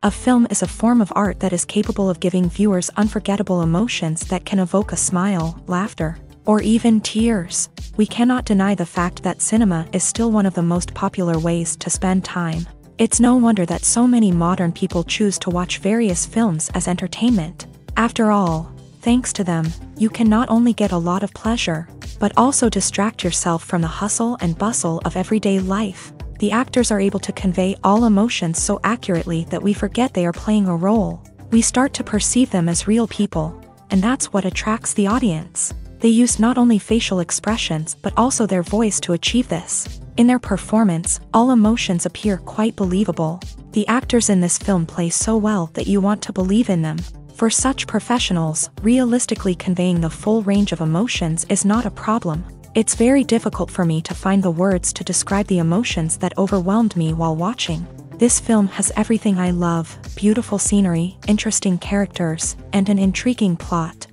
A film is a form of art that is capable of giving viewers unforgettable emotions that can evoke a smile, laughter, or even tears. We cannot deny the fact that cinema is still one of the most popular ways to spend time. It's no wonder that so many modern people choose to watch various films as entertainment. After all, thanks to them, you can not only get a lot of pleasure, but also distract yourself from the hustle and bustle of everyday life. The actors are able to convey all emotions so accurately that we forget they are playing a role. We start to perceive them as real people, and that's what attracts the audience. They use not only facial expressions but also their voice to achieve this. In their performance, all emotions appear quite believable. The actors in this film play so well that you want to believe in them. For such professionals, realistically conveying the full range of emotions is not a problem. It's very difficult for me to find the words to describe the emotions that overwhelmed me while watching. This film has everything I love: beautiful scenery, interesting characters, and an intriguing plot.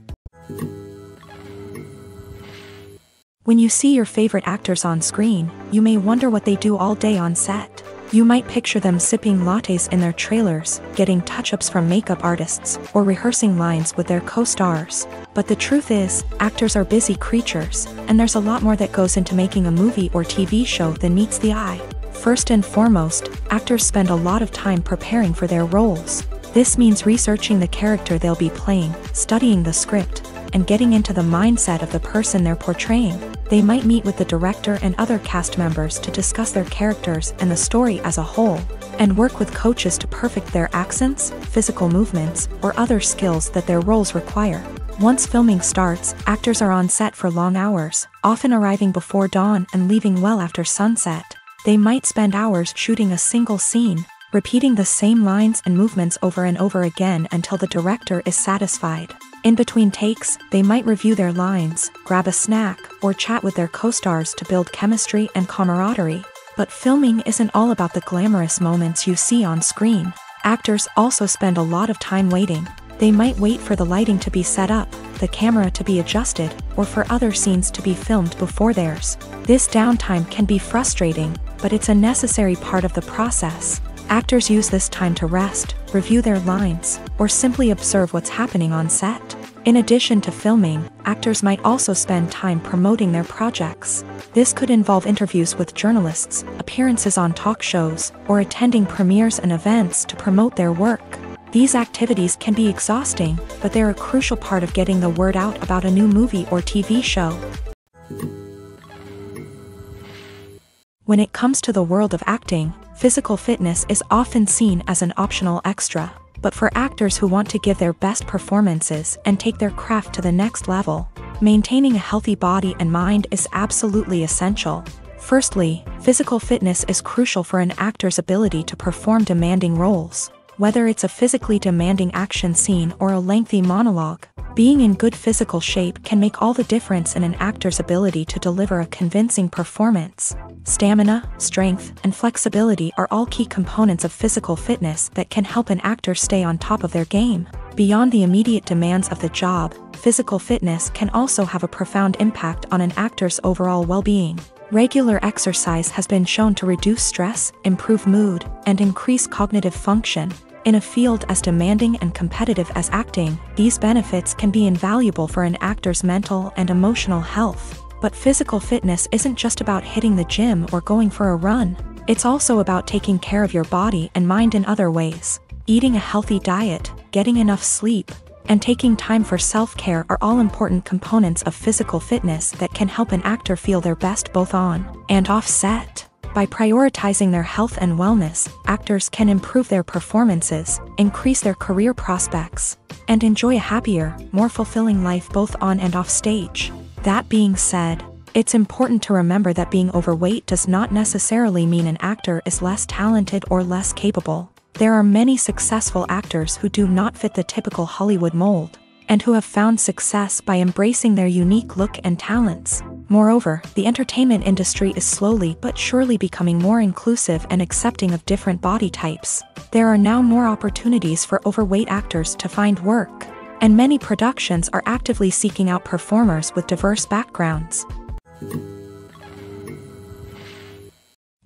When you see your favorite actors on screen, you may wonder what they do all day on set. You might picture them sipping lattes in their trailers, getting touch-ups from makeup artists, or rehearsing lines with their co-stars. But the truth is, actors are busy creatures, and there's a lot more that goes into making a movie or TV show than meets the eye. First and foremost, actors spend a lot of time preparing for their roles. This means researching the character they'll be playing, studying the script, and getting into the mindset of the person they're portraying. They might meet with the director and other cast members to discuss their characters and the story as a whole, and work with coaches to perfect their accents, physical movements, or other skills that their roles require. Once filming starts, actors are on set for long hours, often arriving before dawn and leaving well after sunset. They might spend hours shooting a single scene, repeating the same lines and movements over and over again until the director is satisfied. In between takes, they might review their lines, grab a snack, or chat with their co-stars to build chemistry and camaraderie. But filming isn't all about the glamorous moments you see on screen. Actors also spend a lot of time waiting. They might wait for the lighting to be set up, the camera to be adjusted, or for other scenes to be filmed before theirs. This downtime can be frustrating, but it's a necessary part of the process. Actors use this time to rest, review their lines, or simply observe what's happening on set. In addition to filming, actors might also spend time promoting their projects. This could involve interviews with journalists, appearances on talk shows, or attending premieres and events to promote their work. These activities can be exhausting, but they're a crucial part of getting the word out about a new movie or TV show. When it comes to the world of acting, physical fitness is often seen as an optional extra. But for actors who want to give their best performances and take their craft to the next level, maintaining a healthy body and mind is absolutely essential. Firstly, physical fitness is crucial for an actor's ability to perform demanding roles. Whether it's a physically demanding action scene or a lengthy monologue, being in good physical shape can make all the difference in an actor's ability to deliver a convincing performance. Stamina, strength, and flexibility are all key components of physical fitness that can help an actor stay on top of their game. Beyond the immediate demands of the job, physical fitness can also have a profound impact on an actor's overall well-being. Regular exercise has been shown to reduce stress, improve mood, and increase cognitive function. In a field as demanding and competitive as acting, these benefits can be invaluable for an actor's mental and emotional health. But physical fitness isn't just about hitting the gym or going for a run. It's also about taking care of your body and mind in other ways. Eating a healthy diet, getting enough sleep, and taking time for self-care are all important components of physical fitness that can help an actor feel their best both on and off set. By prioritizing their health and wellness, actors can improve their performances, increase their career prospects, and enjoy a happier, more fulfilling life both on and off stage. That being said, it's important to remember that being overweight does not necessarily mean an actor is less talented or less capable. There are many successful actors who do not fit the typical Hollywood mold, and who have found success by embracing their unique look and talents. Moreover, the entertainment industry is slowly but surely becoming more inclusive and accepting of different body types. There are now more opportunities for overweight actors to find work, and many productions are actively seeking out performers with diverse backgrounds.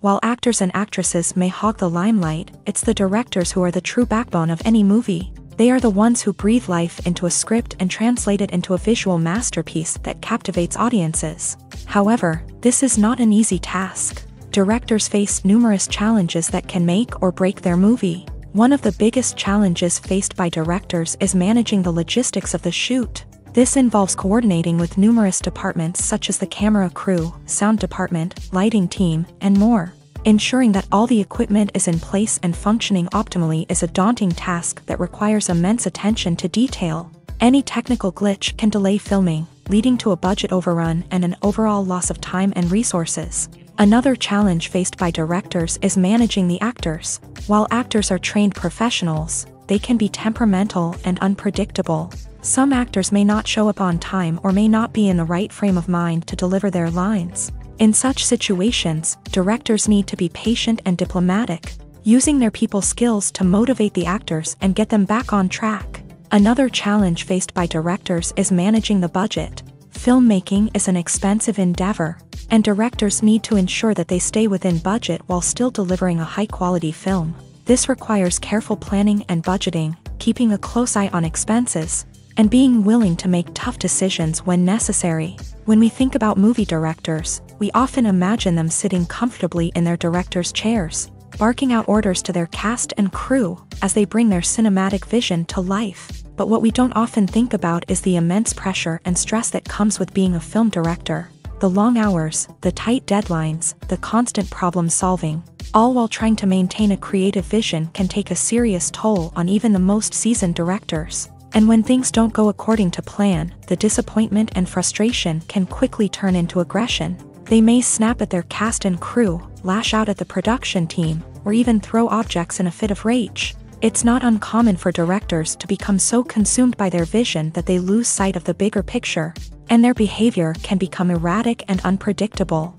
While actors and actresses may hog the limelight, it's the directors who are the true backbone of any movie. They are the ones who breathe life into a script and translate it into a visual masterpiece that captivates audiences. However, this is not an easy task. Directors face numerous challenges that can make or break their movie. One of the biggest challenges faced by directors is managing the logistics of the shoot. This involves coordinating with numerous departments such as the camera crew, sound department, lighting team, and more. Ensuring that all the equipment is in place and functioning optimally is a daunting task that requires immense attention to detail. Any technical glitch can delay filming, leading to a budget overrun and an overall loss of time and resources. Another challenge faced by directors is managing the actors. While actors are trained professionals, they can be temperamental and unpredictable. Some actors may not show up on time or may not be in the right frame of mind to deliver their lines. In such situations, directors need to be patient and diplomatic, using their people skills to motivate the actors and get them back on track. Another challenge faced by directors is managing the budget. Filmmaking is an expensive endeavor, and directors need to ensure that they stay within budget while still delivering a high-quality film. This requires careful planning and budgeting, keeping a close eye on expenses, and being willing to make tough decisions when necessary. When we think about movie directors, we often imagine them sitting comfortably in their director's chairs, barking out orders to their cast and crew as they bring their cinematic vision to life. But what we don't often think about is the immense pressure and stress that comes with being a film director. The long hours, the tight deadlines, the constant problem solving, all while trying to maintain a creative vision can take a serious toll on even the most seasoned directors. And when things don't go according to plan, the disappointment and frustration can quickly turn into aggression. They may snap at their cast and crew, lash out at the production team, or even throw objects in a fit of rage. It's not uncommon for directors to become so consumed by their vision that they lose sight of the bigger picture, and their behavior can become erratic and unpredictable.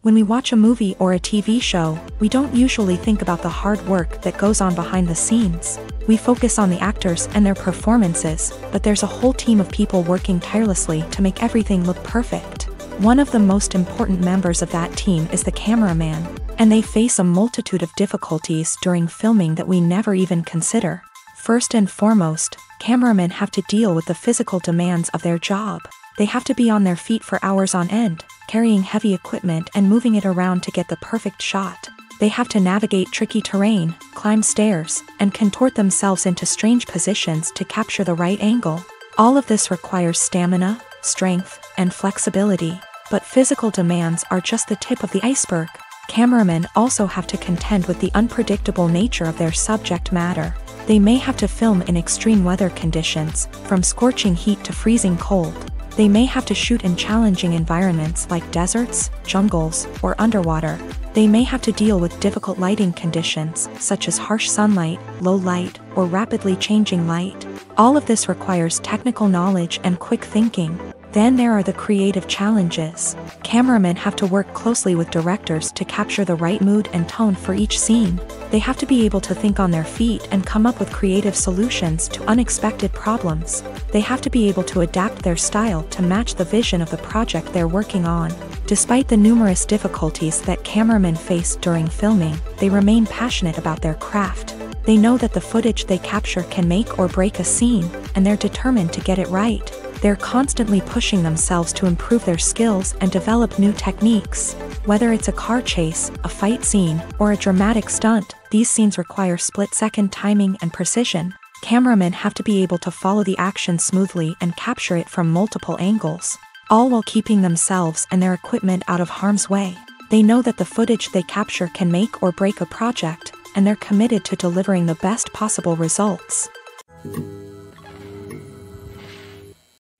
When we watch a movie or a TV show, we don't usually think about the hard work that goes on behind the scenes. We focus on the actors and their performances, but there's a whole team of people working tirelessly to make everything look perfect. One of the most important members of that team is the cameraman, and they face a multitude of difficulties during filming that we never even consider. First and foremost, cameramen have to deal with the physical demands of their job. They have to be on their feet for hours on end, carrying heavy equipment and moving it around to get the perfect shot. They have to navigate tricky terrain, climb stairs, and contort themselves into strange positions to capture the right angle. All of this requires stamina, strength, and flexibility. But physical demands are just the tip of the iceberg. Cameramen also have to contend with the unpredictable nature of their subject matter. They may have to film in extreme weather conditions, from scorching heat to freezing cold. They may have to shoot in challenging environments like deserts, jungles, or underwater. They may have to deal with difficult lighting conditions, such as harsh sunlight, low light, or rapidly changing light. All of this requires technical knowledge and quick thinking. Then there are the creative challenges. Cameramen have to work closely with directors to capture the right mood and tone for each scene. They have to be able to think on their feet and come up with creative solutions to unexpected problems. They have to be able to adapt their style to match the vision of the project they're working on. Despite the numerous difficulties that cameramen face during filming, they remain passionate about their craft. They know that the footage they capture can make or break a scene, and they're determined to get it right. They're constantly pushing themselves to improve their skills and develop new techniques. Whether it's a car chase, a fight scene, or a dramatic stunt, these scenes require split-second timing and precision. Cameramen have to be able to follow the action smoothly and capture it from multiple angles, all while keeping themselves and their equipment out of harm's way. They know that the footage they capture can make or break a project, and they're committed to delivering the best possible results.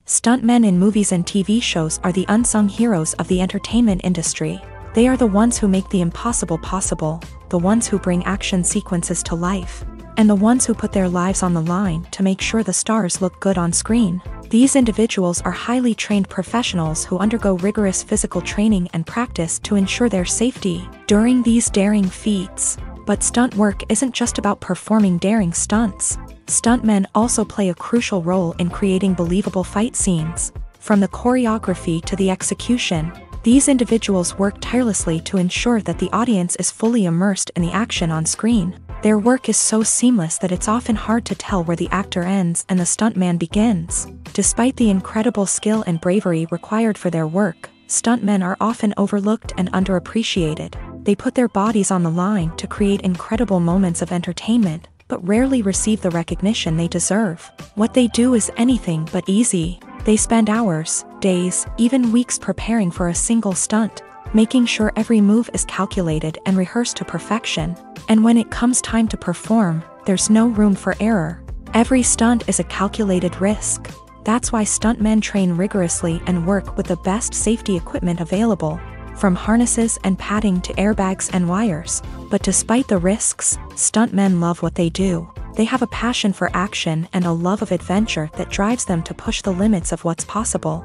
Stuntmen in movies and TV shows are the unsung heroes of the entertainment industry. They are the ones who make the impossible possible, the ones who bring action sequences to life, and the ones who put their lives on the line to make sure the stars look good on screen. These individuals are highly trained professionals who undergo rigorous physical training and practice to ensure their safety during these daring feats. But stunt work isn't just about performing daring stunts. Stuntmen also play a crucial role in creating believable fight scenes. From the choreography to the execution, These individuals work tirelessly to ensure that the audience is fully immersed in the action on screen. Their work is so seamless that it's often hard to tell where the actor ends and the stuntman begins. Despite the incredible skill and bravery required for their work, stuntmen are often overlooked and underappreciated. They put their bodies on the line to create incredible moments of entertainment, but rarely receive the recognition they deserve. What they do is anything but easy. They spend hours, days, even weeks preparing for a single stunt, making sure every move is calculated and rehearsed to perfection. And when it comes time to perform, there's no room for error. Every stunt is a calculated risk. That's why stuntmen train rigorously and work with the best safety equipment available, from harnesses and padding to airbags and wires. But despite the risks, stuntmen love what they do. They have a passion for action and a love of adventure that drives them to push the limits of what's possible.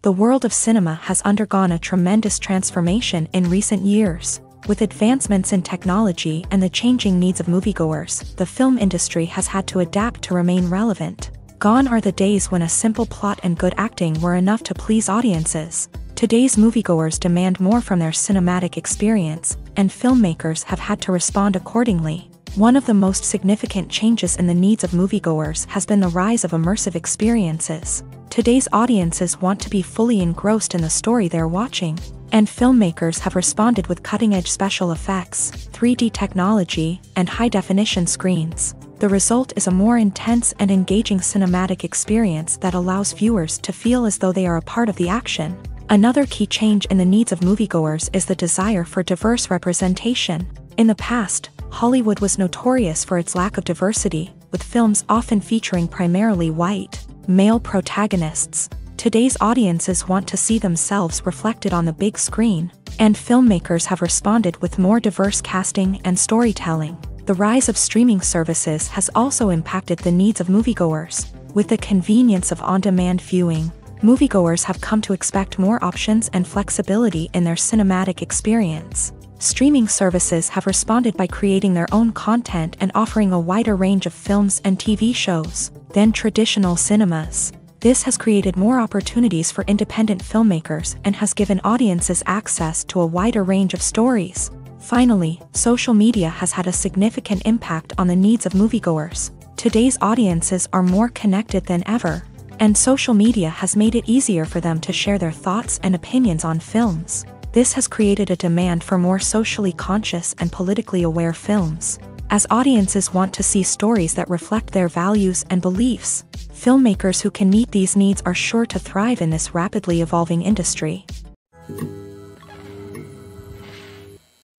The world of cinema has undergone a tremendous transformation in recent years. With advancements in technology and the changing needs of moviegoers, the film industry has had to adapt to remain relevant. Gone are the days when a simple plot and good acting were enough to please audiences. Today's moviegoers demand more from their cinematic experience, and filmmakers have had to respond accordingly. One of the most significant changes in the needs of moviegoers has been the rise of immersive experiences. Today's audiences want to be fully engrossed in the story they're watching, and filmmakers have responded with cutting-edge special effects, 3D technology, and high-definition screens. The result is a more intense and engaging cinematic experience that allows viewers to feel as though they are a part of the action. Another key change in the needs of moviegoers is the desire for diverse representation. In the past, Hollywood was notorious for its lack of diversity, with films often featuring primarily white, male protagonists. Today's audiences want to see themselves reflected on the big screen, and filmmakers have responded with more diverse casting and storytelling. The rise of streaming services has also impacted the needs of moviegoers. With the convenience of on-demand viewing, moviegoers have come to expect more options and flexibility in their cinematic experience. Streaming services have responded by creating their own content and offering a wider range of films and TV shows than traditional cinemas. This has created more opportunities for independent filmmakers and has given audiences access to a wider range of stories. Finally, social media has had a significant impact on the needs of moviegoers. Today's audiences are more connected than ever, and social media has made it easier for them to share their thoughts and opinions on films. This has created a demand for more socially conscious and politically aware films. As audiences want to see stories that reflect their values and beliefs, filmmakers who can meet these needs are sure to thrive in this rapidly evolving industry.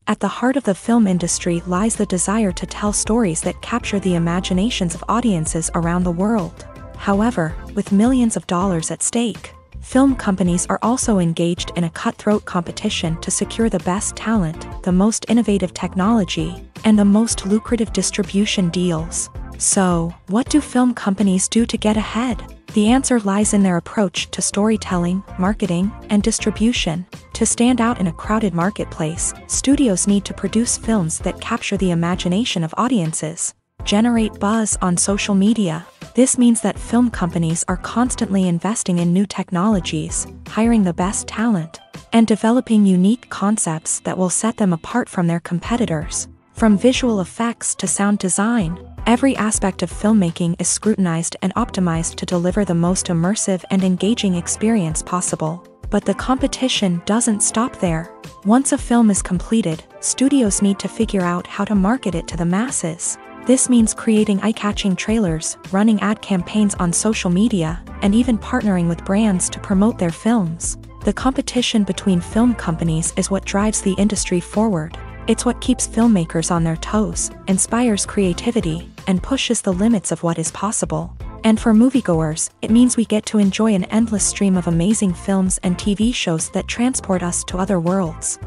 At the heart of the film industry lies the desire to tell stories that capture the imaginations of audiences around the world. However, with millions of dollars at stake, film companies are also engaged in a cutthroat competition to secure the best talent, the most innovative technology, and the most lucrative distribution deals. So, what do film companies do to get ahead? The answer lies in their approach to storytelling, marketing, and distribution. To stand out in a crowded marketplace, studios need to produce films that capture the imagination of audiences, generate buzz on social media. This means that film companies are constantly investing in new technologies, hiring the best talent, and developing unique concepts that will set them apart from their competitors. From visual effects to sound design, every aspect of filmmaking is scrutinized and optimized to deliver the most immersive and engaging experience possible. But the competition doesn't stop there. Once a film is completed, studios need to figure out how to market it to the masses. This means creating eye-catching trailers, running ad campaigns on social media, and even partnering with brands to promote their films. The competition between film companies is what drives the industry forward. It's what keeps filmmakers on their toes, inspires creativity, and pushes the limits of what is possible. And for moviegoers, it means we get to enjoy an endless stream of amazing films and TV shows that transport us to other worlds.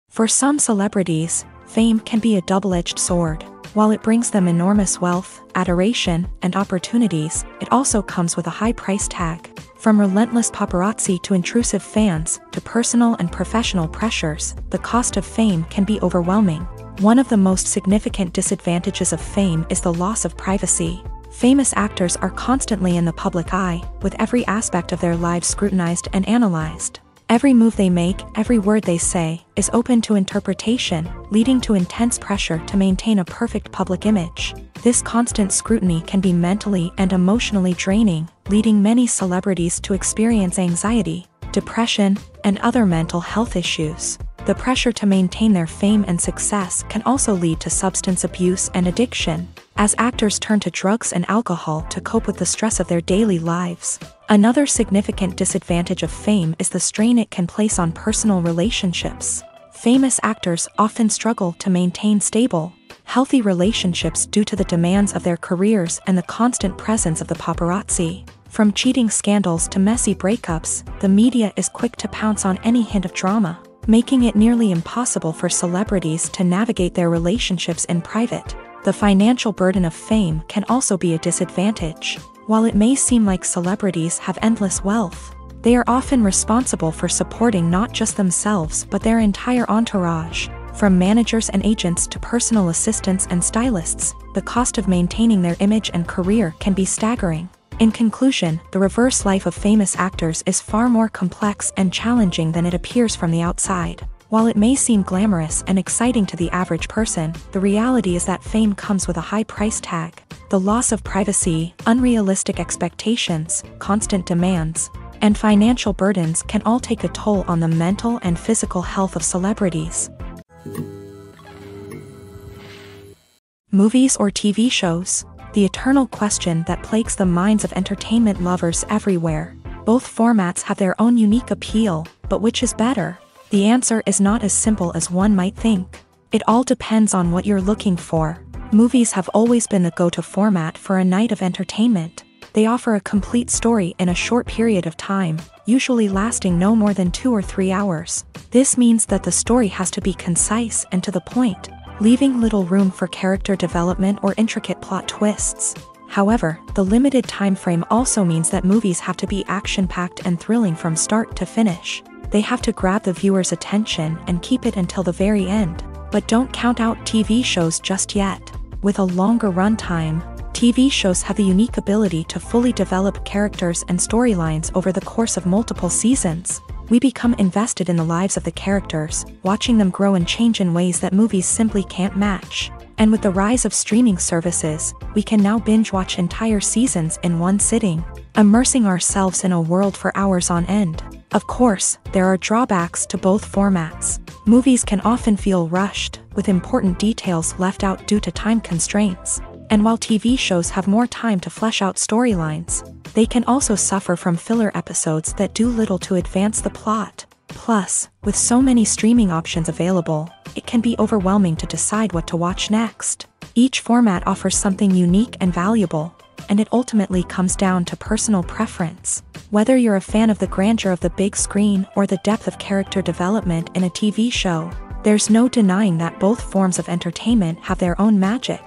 For some celebrities, fame can be a double-edged sword. While it brings them enormous wealth, adoration, and opportunities, it also comes with a high price tag. From relentless paparazzi to intrusive fans, to personal and professional pressures, the cost of fame can be overwhelming. One of the most significant disadvantages of fame is the loss of privacy. Famous actors are constantly in the public eye, with every aspect of their lives scrutinized and analyzed. Every move they make, every word they say, is open to interpretation, leading to intense pressure to maintain a perfect public image. This constant scrutiny can be mentally and emotionally draining, leading many celebrities to experience anxiety, depression, and other mental health issues. The pressure to maintain their fame and success can also lead to substance abuse and addiction, as actors turn to drugs and alcohol to cope with the stress of their daily lives. Another significant disadvantage of fame is the strain it can place on personal relationships. Famous actors often struggle to maintain stable, healthy relationships due to the demands of their careers and the constant presence of the paparazzi. From cheating scandals to messy breakups, the media is quick to pounce on any hint of drama, making it nearly impossible for celebrities to navigate their relationships in private. The financial burden of fame can also be a disadvantage. While it may seem like celebrities have endless wealth, they are often responsible for supporting not just themselves but their entire entourage. From managers and agents to personal assistants and stylists, the cost of maintaining their image and career can be staggering. In conclusion, the reverse life of famous actors is far more complex and challenging than it appears from the outside. While it may seem glamorous and exciting to the average person, the reality is that fame comes with a high price tag. The loss of privacy, unrealistic expectations, constant demands, and financial burdens can all take a toll on the mental and physical health of celebrities. Movies or TV shows? The eternal question that plagues the minds of entertainment lovers everywhere. Both formats have their own unique appeal, but which is better? The answer is not as simple as one might think. It all depends on what you're looking for. Movies have always been the go-to format for a night of entertainment. They offer a complete story in a short period of time, usually lasting no more than 2 or 3 hours. This means that the story has to be concise and to the point, leaving little room for character development or intricate plot twists. However, the limited time frame also means that movies have to be action-packed and thrilling from start to finish. They have to grab the viewer's attention and keep it until the very end. But don't count out TV shows just yet. With a longer runtime, TV shows have the unique ability to fully develop characters and storylines over the course of multiple seasons. We become invested in the lives of the characters, watching them grow and change in ways that movies simply can't match. And with the rise of streaming services, we can now binge-watch entire seasons in one sitting, immersing ourselves in a world for hours on end. Of course, there are drawbacks to both formats. Movies can often feel rushed, with important details left out due to time constraints. And while TV shows have more time to flesh out storylines, they can also suffer from filler episodes that do little to advance the plot. Plus, with so many streaming options available, it can be overwhelming to decide what to watch next. Each format offers something unique and valuable, and it ultimately comes down to personal preference. Whether you're a fan of the grandeur of the big screen or the depth of character development in a TV show, there's no denying that both forms of entertainment have their own magic.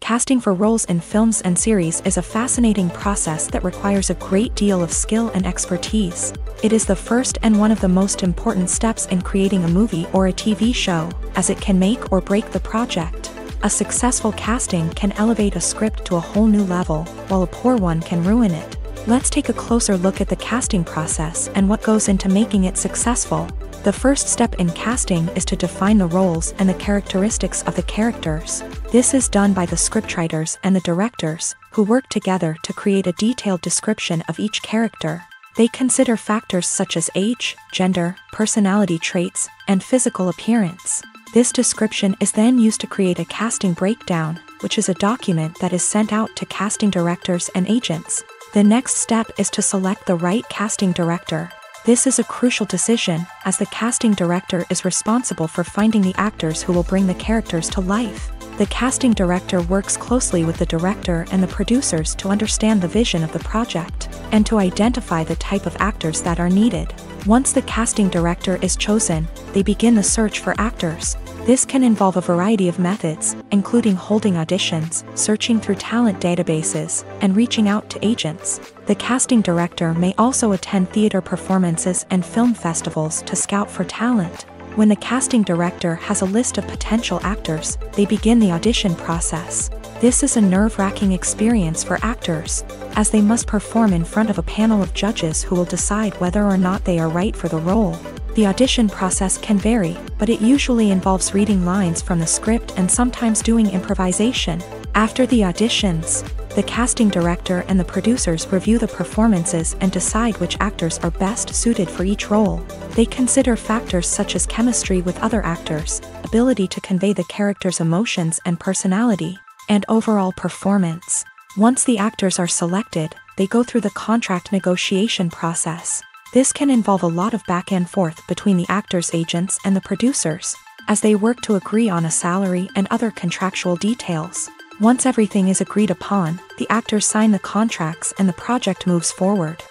Casting for roles in films and series is a fascinating process that requires a great deal of skill and expertise. It is the first and one of the most important steps in creating a movie or a TV show, as it can make or break the project. A successful casting can elevate a script to a whole new level, while a poor one can ruin it. Let's take a closer look at the casting process and what goes into making it successful. The first step in casting is to define the roles and the characteristics of the characters. This is done by the scriptwriters and the directors, who work together to create a detailed description of each character. They consider factors such as age, gender, personality traits, and physical appearance. This description is then used to create a casting breakdown, which is a document that is sent out to casting directors and agents. The next step is to select the right casting director. This is a crucial decision, as the casting director is responsible for finding the actors who will bring the characters to life. The casting director works closely with the director and the producers to understand the vision of the project, and to identify the type of actors that are needed. Once the casting director is chosen, they begin the search for actors. This can involve a variety of methods, including holding auditions, searching through talent databases, and reaching out to agents. The casting director may also attend theater performances and film festivals to scout for talent. When the casting director has a list of potential actors, they begin the audition process. This is a nerve-wracking experience for actors, as they must perform in front of a panel of judges who will decide whether or not they are right for the role. The audition process can vary, but it usually involves reading lines from the script and sometimes doing improvisation. After the auditions, the casting director and the producers review the performances and decide which actors are best suited for each role. They consider factors such as chemistry with other actors, ability to convey the character's emotions and personality, and overall performance. Once the actors are selected, they go through the contract negotiation process. This can involve a lot of back and forth between the actors' agents and the producers, as they work to agree on a salary and other contractual details. Once everything is agreed upon, the actors sign the contracts and the project moves forward.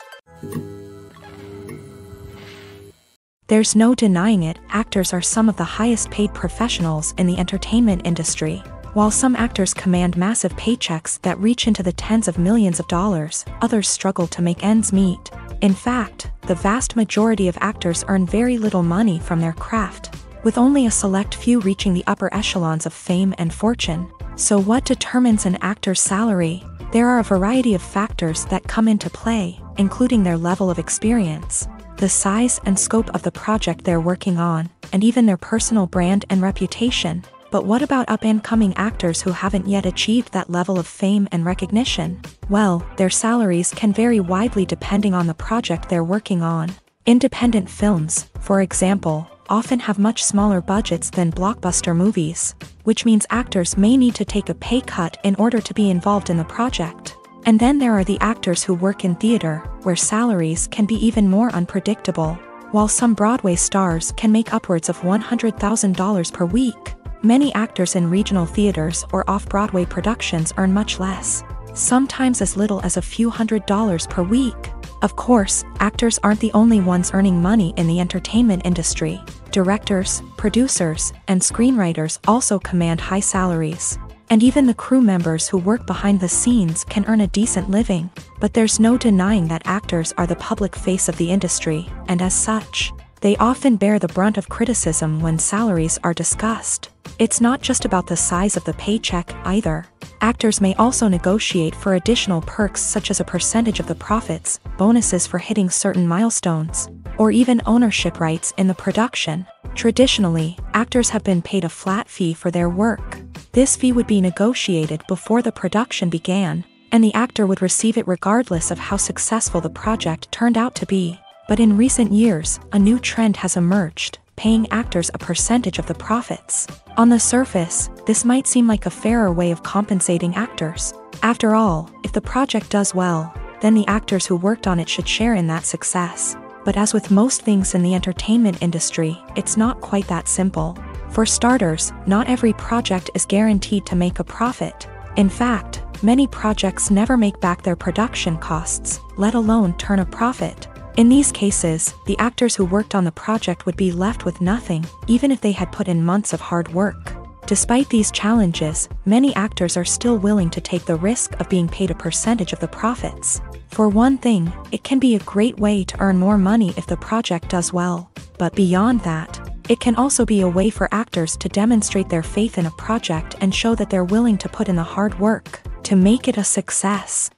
There's no denying it, actors are some of the highest paid professionals in the entertainment industry. While some actors command massive paychecks that reach into the tens of millions of dollars, others struggle to make ends meet. In fact, the vast majority of actors earn very little money from their craft, with only a select few reaching the upper echelons of fame and fortune. So what determines an actor's salary? There are a variety of factors that come into play, including their level of experience, the size and scope of the project they're working on, and even their personal brand and reputation. But what about up-and-coming actors who haven't yet achieved that level of fame and recognition? Well, their salaries can vary widely depending on the project they're working on. Independent films, for example, often have much smaller budgets than blockbuster movies, which means actors may need to take a pay cut in order to be involved in the project. And then there are the actors who work in theater, where salaries can be even more unpredictable. While some Broadway stars can make upwards of $100,000 per week, many actors in regional theaters or off-Broadway productions earn much less, sometimes as little as a few $100s per week. Of course, actors aren't the only ones earning money in the entertainment industry. Directors, producers, and screenwriters also command high salaries. And even the crew members who work behind the scenes can earn a decent living. But there's no denying that actors are the public face of the industry, and as such, they often bear the brunt of criticism when salaries are discussed. It's not just about the size of the paycheck, either. Actors may also negotiate for additional perks such as a percentage of the profits, bonuses for hitting certain milestones, or even ownership rights in the production. Traditionally, actors have been paid a flat fee for their work. This fee would be negotiated before the production began, and the actor would receive it regardless of how successful the project turned out to be. But in recent years, a new trend has emerged, paying actors a percentage of the profits. On the surface, this might seem like a fairer way of compensating actors. After all, if the project does well, then the actors who worked on it should share in that success. But as with most things in the entertainment industry, it's not quite that simple. For starters, not every project is guaranteed to make a profit. In fact, many projects never make back their production costs, let alone turn a profit. In these cases, the actors who worked on the project would be left with nothing, even if they had put in months of hard work. Despite these challenges, many actors are still willing to take the risk of being paid a percentage of the profits. For one thing, it can be a great way to earn more money if the project does well. But beyond that, it can also be a way for actors to demonstrate their faith in a project and show that they're willing to put in the hard work to make it a success.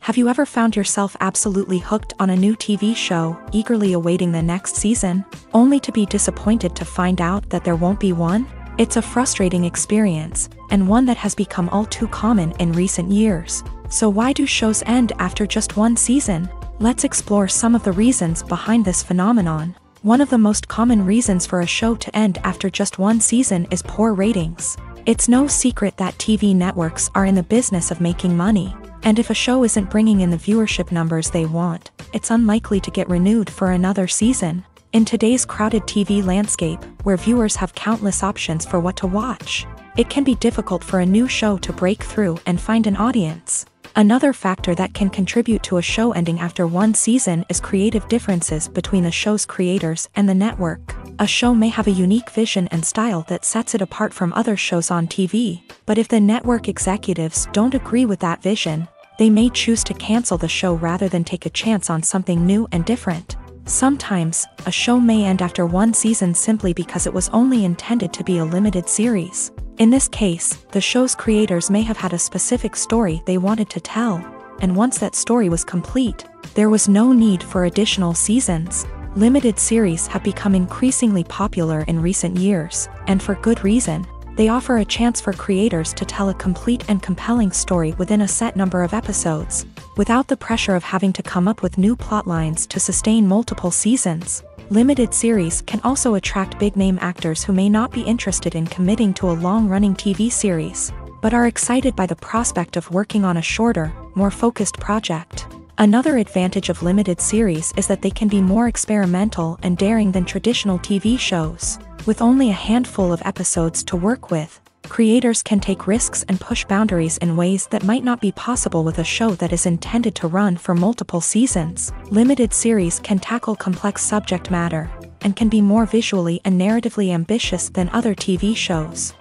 Have you ever found yourself absolutely hooked on a new TV show, eagerly awaiting the next season, only to be disappointed to find out that there won't be one? It's a frustrating experience, and one that has become all too common in recent years. So why do shows end after just one season? Let's explore some of the reasons behind this phenomenon. One of the most common reasons for a show to end after just one season is poor ratings. It's no secret that TV networks are in the business of making money. And if a show isn't bringing in the viewership numbers they want, it's unlikely to get renewed for another season. In today's crowded TV landscape, where viewers have countless options for what to watch, it can be difficult for a new show to break through and find an audience. Another factor that can contribute to a show ending after one season is creative differences between the show's creators and the network. A show may have a unique vision and style that sets it apart from other shows on TV, but if the network executives don't agree with that vision, they may choose to cancel the show rather than take a chance on something new and different. Sometimes, a show may end after one season simply because it was only intended to be a limited series. In this case, the show's creators may have had a specific story they wanted to tell, and once that story was complete, there was no need for additional seasons. Limited series have become increasingly popular in recent years, and for good reason. They offer a chance for creators to tell a complete and compelling story within a set number of episodes, without the pressure of having to come up with new plotlines to sustain multiple seasons. Limited series can also attract big-name actors who may not be interested in committing to a long-running TV series, but are excited by the prospect of working on a shorter, more focused project. Another advantage of limited series is that they can be more experimental and daring than traditional TV shows. With only a handful of episodes to work with, creators can take risks and push boundaries in ways that might not be possible with a show that is intended to run for multiple seasons. Limited series can tackle complex subject matter, and can be more visually and narratively ambitious than other TV shows.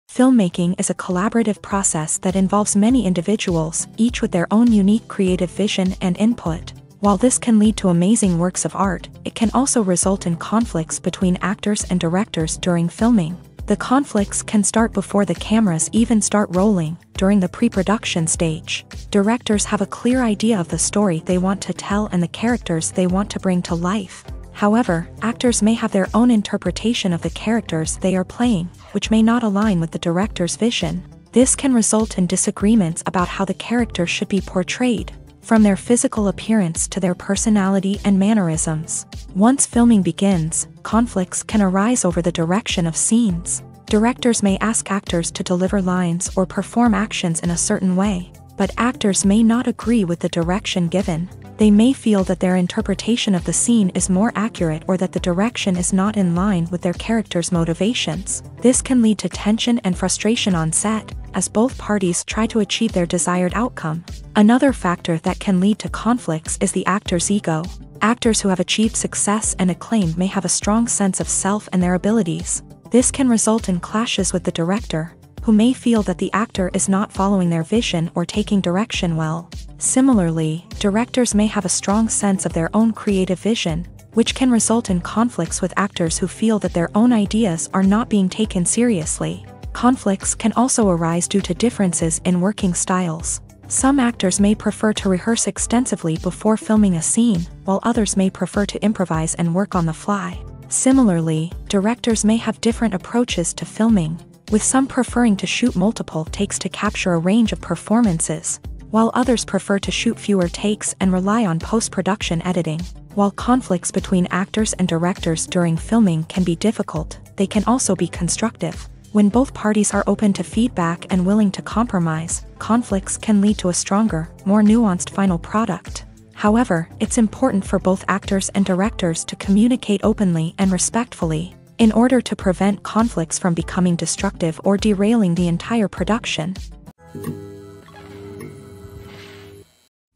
Filmmaking is a collaborative process that involves many individuals, each with their own unique creative vision and input. While this can lead to amazing works of art, it can also result in conflicts between actors and directors during filming. The conflicts can start before the cameras even start rolling, during the pre-production stage. Directors have a clear idea of the story they want to tell and the characters they want to bring to life. However, actors may have their own interpretation of the characters they are playing, which may not align with the director's vision. This can result in disagreements about how the characters should be portrayed, from their physical appearance to their personality and mannerisms. Once filming begins, conflicts can arise over the direction of scenes. Directors may ask actors to deliver lines or perform actions in a certain way, but actors may not agree with the direction given. They may feel that their interpretation of the scene is more accurate or that the direction is not in line with their character's motivations. This can lead to tension and frustration on set, as both parties try to achieve their desired outcome. Another factor that can lead to conflicts is the actor's ego. Actors who have achieved success and acclaim may have a strong sense of self and their abilities. This can result in clashes with the director, who may feel that the actor is not following their vision or taking direction well. Similarly, directors may have a strong sense of their own creative vision, which can result in conflicts with actors who feel that their own ideas are not being taken seriously. Conflicts can also arise due to differences in working styles. Some actors may prefer to rehearse extensively before filming a scene, while others may prefer to improvise and work on the fly. Similarly, directors may have different approaches to filming, with some preferring to shoot multiple takes to capture a range of performances, while others prefer to shoot fewer takes and rely on post-production editing. While conflicts between actors and directors during filming can be difficult, they can also be constructive. When both parties are open to feedback and willing to compromise, conflicts can lead to a stronger, more nuanced final product. However, it's important for both actors and directors to communicate openly and respectfully, in order to prevent conflicts from becoming destructive or derailing the entire production.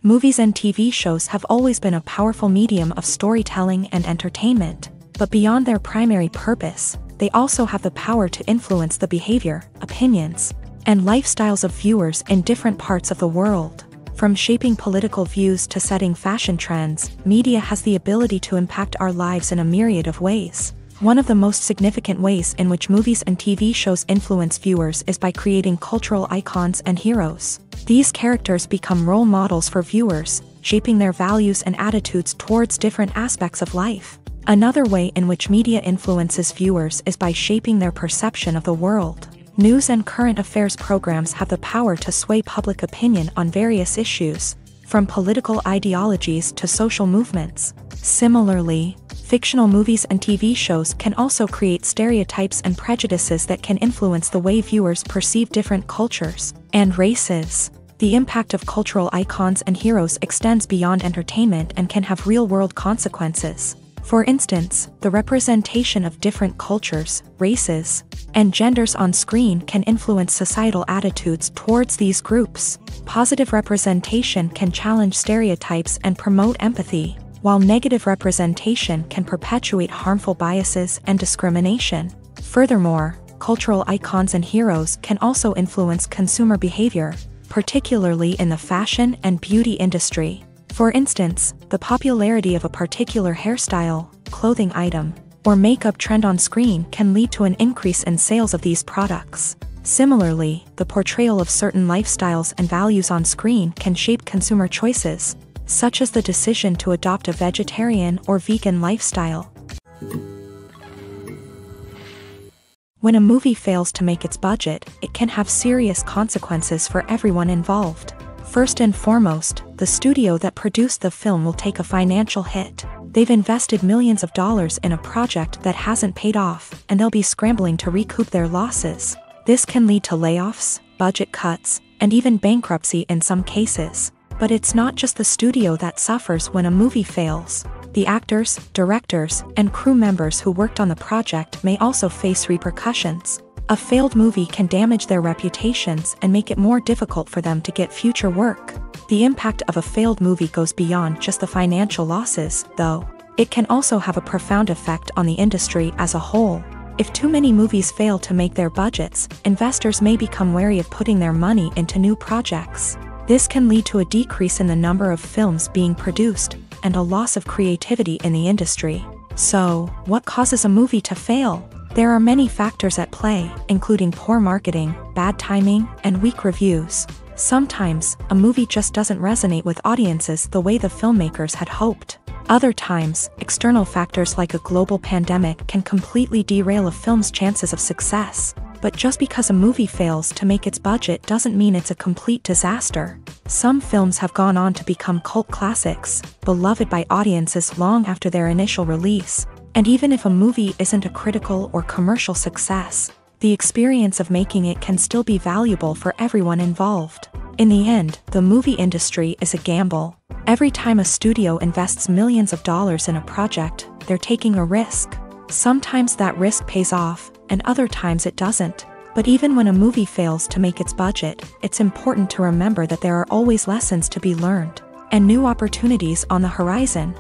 Movies and TV shows have always been a powerful medium of storytelling and entertainment, but beyond their primary purpose, they also have the power to influence the behavior, opinions, and lifestyles of viewers in different parts of the world. From shaping political views to setting fashion trends, media has the ability to impact our lives in a myriad of ways. One of the most significant ways in which movies and TV shows influence viewers is by creating cultural icons and heroes. These characters become role models for viewers, shaping their values and attitudes towards different aspects of life. Another way in which media influences viewers is by shaping their perception of the world. News and current affairs programs have the power to sway public opinion on various issues, from political ideologies to social movements. Similarly, fictional movies and TV shows can also create stereotypes and prejudices that can influence the way viewers perceive different cultures and races. The impact of cultural icons and heroes extends beyond entertainment and can have real-world consequences. For instance, the representation of different cultures, races, and genders on screen can influence societal attitudes towards these groups. Positive representation can challenge stereotypes and promote empathy, while negative representation can perpetuate harmful biases and discrimination. Furthermore, cultural icons and heroes can also influence consumer behavior, particularly in the fashion and beauty industry. For instance, the popularity of a particular hairstyle, clothing item, or makeup trend on screen can lead to an increase in sales of these products. Similarly, the portrayal of certain lifestyles and values on screen can shape consumer choices, such as the decision to adopt a vegetarian or vegan lifestyle. When a movie fails to make its budget, it can have serious consequences for everyone involved. First and foremost, the studio that produced the film will take a financial hit. They've invested millions of dollars in a project that hasn't paid off, and they'll be scrambling to recoup their losses. This can lead to layoffs, budget cuts, and even bankruptcy in some cases. But it's not just the studio that suffers when a movie fails. The actors, directors, and crew members who worked on the project may also face repercussions. A failed movie can damage their reputations and make it more difficult for them to get future work. The impact of a failed movie goes beyond just the financial losses, though. It can also have a profound effect on the industry as a whole. If too many movies fail to make their budgets, investors may become wary of putting their money into new projects. This can lead to a decrease in the number of films being produced, and a loss of creativity in the industry. So, what causes a movie to fail? There are many factors at play, including poor marketing, bad timing, and weak reviews. Sometimes, a movie just doesn't resonate with audiences the way the filmmakers had hoped. Other times, external factors like a global pandemic can completely derail a film's chances of success. But just because a movie fails to make its budget doesn't mean it's a complete disaster. Some films have gone on to become cult classics, beloved by audiences long after their initial release. And even if a movie isn't a critical or commercial success, the experience of making it can still be valuable for everyone involved. In the end, the movie industry is a gamble. Every time a studio invests millions of dollars in a project, they're taking a risk. Sometimes that risk pays off, and other times it doesn't. But even when a movie fails to make its budget, it's important to remember that there are always lessons to be learned, and new opportunities on the horizon.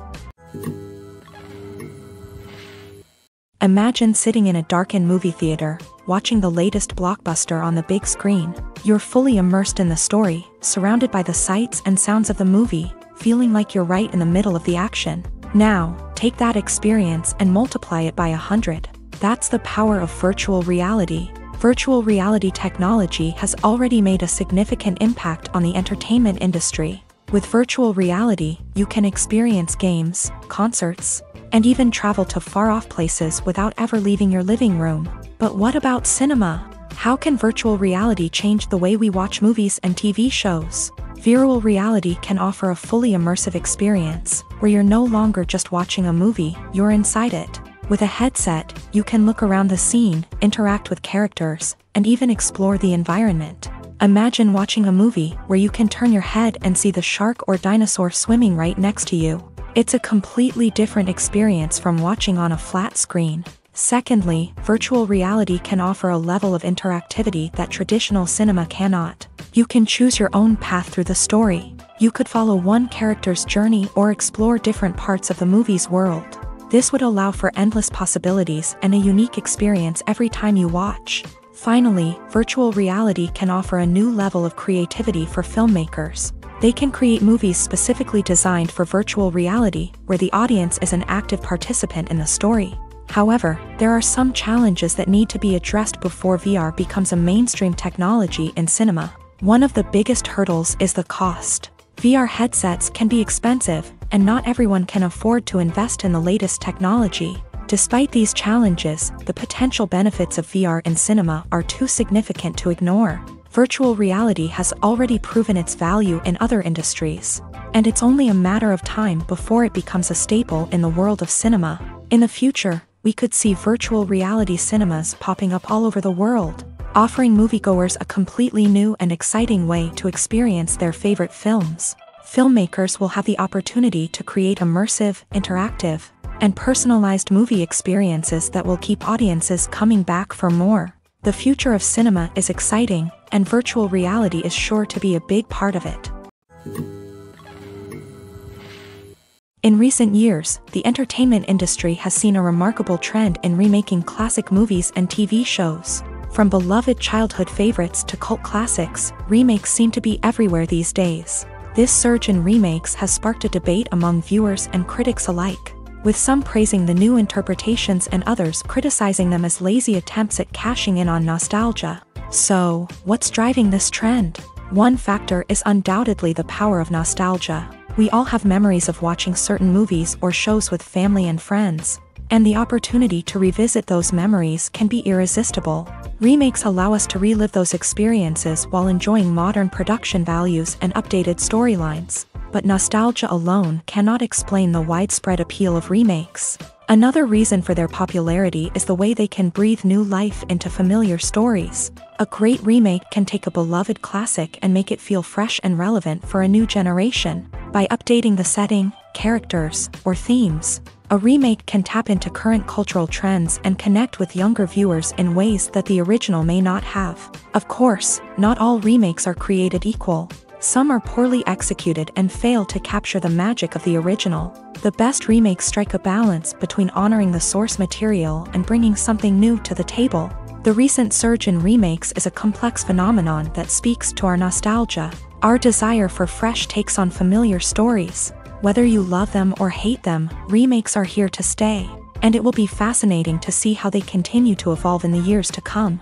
Imagine sitting in a darkened movie theater, watching the latest blockbuster on the big screen. You're fully immersed in the story, surrounded by the sights and sounds of the movie, feeling like you're right in the middle of the action. Now, take that experience and multiply it by 100. That's the power of virtual reality. Virtual reality technology has already made a significant impact on the entertainment industry. With virtual reality, you can experience games, concerts, and even travel to far-off places without ever leaving your living room. But what about cinema? How can virtual reality change the way we watch movies and TV shows? Virtual reality can offer a fully immersive experience, where you're no longer just watching a movie, you're inside it. With a headset, you can look around the scene, interact with characters, and even explore the environment. Imagine watching a movie where you can turn your head and see the shark or dinosaur swimming right next to you. It's a completely different experience from watching on a flat screen. Secondly, virtual reality can offer a level of interactivity that traditional cinema cannot. You can choose your own path through the story. You could follow one character's journey or explore different parts of the movie's world. This would allow for endless possibilities and a unique experience every time you watch. Finally, virtual reality can offer a new level of creativity for filmmakers. They can create movies specifically designed for virtual reality, where the audience is an active participant in the story. However, there are some challenges that need to be addressed before VR becomes a mainstream technology in cinema. One of the biggest hurdles is the cost. VR headsets can be expensive, and not everyone can afford to invest in the latest technology. Despite these challenges, the potential benefits of VR in cinema are too significant to ignore. Virtual reality has already proven its value in other industries, and it's only a matter of time before it becomes a staple in the world of cinema. In the future, we could see virtual reality cinemas popping up all over the world, offering moviegoers a completely new and exciting way to experience their favorite films. Filmmakers will have the opportunity to create immersive, interactive, and personalized movie experiences that will keep audiences coming back for more. The future of cinema is exciting, and virtual reality is sure to be a big part of it. In recent years, the entertainment industry has seen a remarkable trend in remaking classic movies and TV shows. From beloved childhood favorites to cult classics, remakes seem to be everywhere these days. This surge in remakes has sparked a debate among viewers and critics alike, with some praising the new interpretations and others criticizing them as lazy attempts at cashing in on nostalgia. So, what's driving this trend? One factor is undoubtedly the power of nostalgia. We all have memories of watching certain movies or shows with family and friends, and the opportunity to revisit those memories can be irresistible. Remakes allow us to relive those experiences while enjoying modern production values and updated storylines. But nostalgia alone cannot explain the widespread appeal of remakes. Another reason for their popularity is the way they can breathe new life into familiar stories. A great remake can take a beloved classic and make it feel fresh and relevant for a new generation. By updating the setting, characters, or themes, a remake can tap into current cultural trends and connect with younger viewers in ways that the original may not have. Of course, not all remakes are created equal. Some are poorly executed and fail to capture the magic of the original. The best remakes strike a balance between honoring the source material and bringing something new to the table. The recent surge in remakes is a complex phenomenon that speaks to our nostalgia, our desire for fresh takes on familiar stories. Whether you love them or hate them, remakes are here to stay, and it will be fascinating to see how they continue to evolve in the years to come.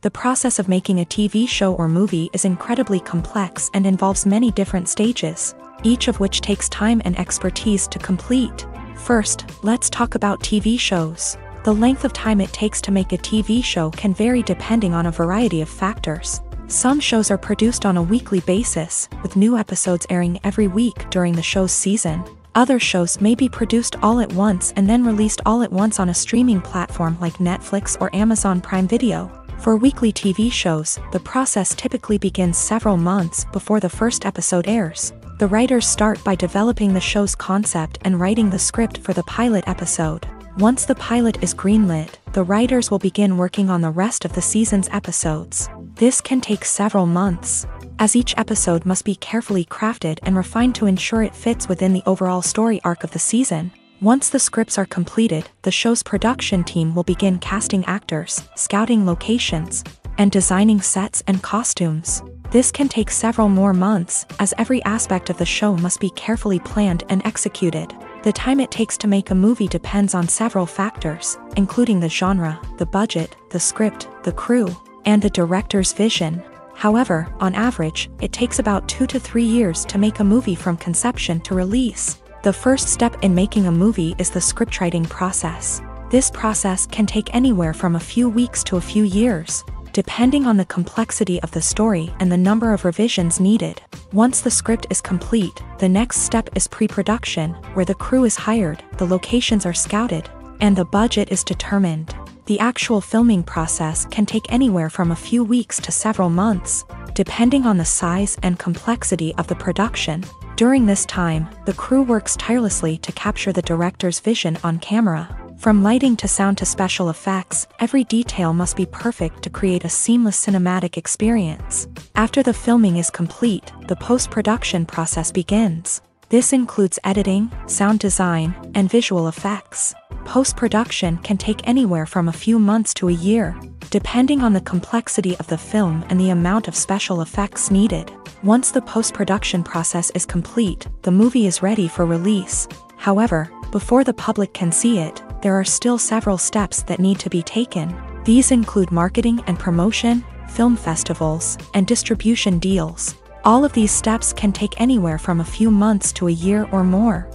The process of making a TV show or movie is incredibly complex and involves many different stages, each of which takes time and expertise to complete. First, let's talk about TV shows. The length of time it takes to make a TV show can vary depending on a variety of factors. Some shows are produced on a weekly basis, with new episodes airing every week during the show's season. Other shows may be produced all at once and then released all at once on a streaming platform like Netflix or Amazon Prime Video. For weekly TV shows, the process typically begins several months before the first episode airs. The writers start by developing the show's concept and writing the script for the pilot episode. Once the pilot is greenlit, the writers will begin working on the rest of the season's episodes. This can take several months, as each episode must be carefully crafted and refined to ensure it fits within the overall story arc of the season. Once the scripts are completed, the show's production team will begin casting actors, scouting locations, and designing sets and costumes. This can take several more months, as every aspect of the show must be carefully planned and executed. The time it takes to make a movie depends on several factors, including the genre, the budget, the script, the crew, and the director's vision. However, on average, it takes about 2 to 3 years to make a movie from conception to release. The first step in making a movie is the scriptwriting process. This process can take anywhere from a few weeks to a few years, depending on the complexity of the story and the number of revisions needed. Once the script is complete, the next step is pre-production, where the crew is hired, the locations are scouted, and the budget is determined. The actual filming process can take anywhere from a few weeks to several months, depending on the size and complexity of the production. During this time, the crew works tirelessly to capture the director's vision on camera. From lighting to sound to special effects, every detail must be perfect to create a seamless cinematic experience. After the filming is complete, the post-production process begins. This includes editing, sound design, and visual effects. Post-production can take anywhere from a few months to a year, depending on the complexity of the film and the amount of special effects needed. Once the post-production process is complete, the movie is ready for release. However, before the public can see it, there are still several steps that need to be taken. These include marketing and promotion, film festivals, and distribution deals. All of these steps can take anywhere from a few months to a year or more.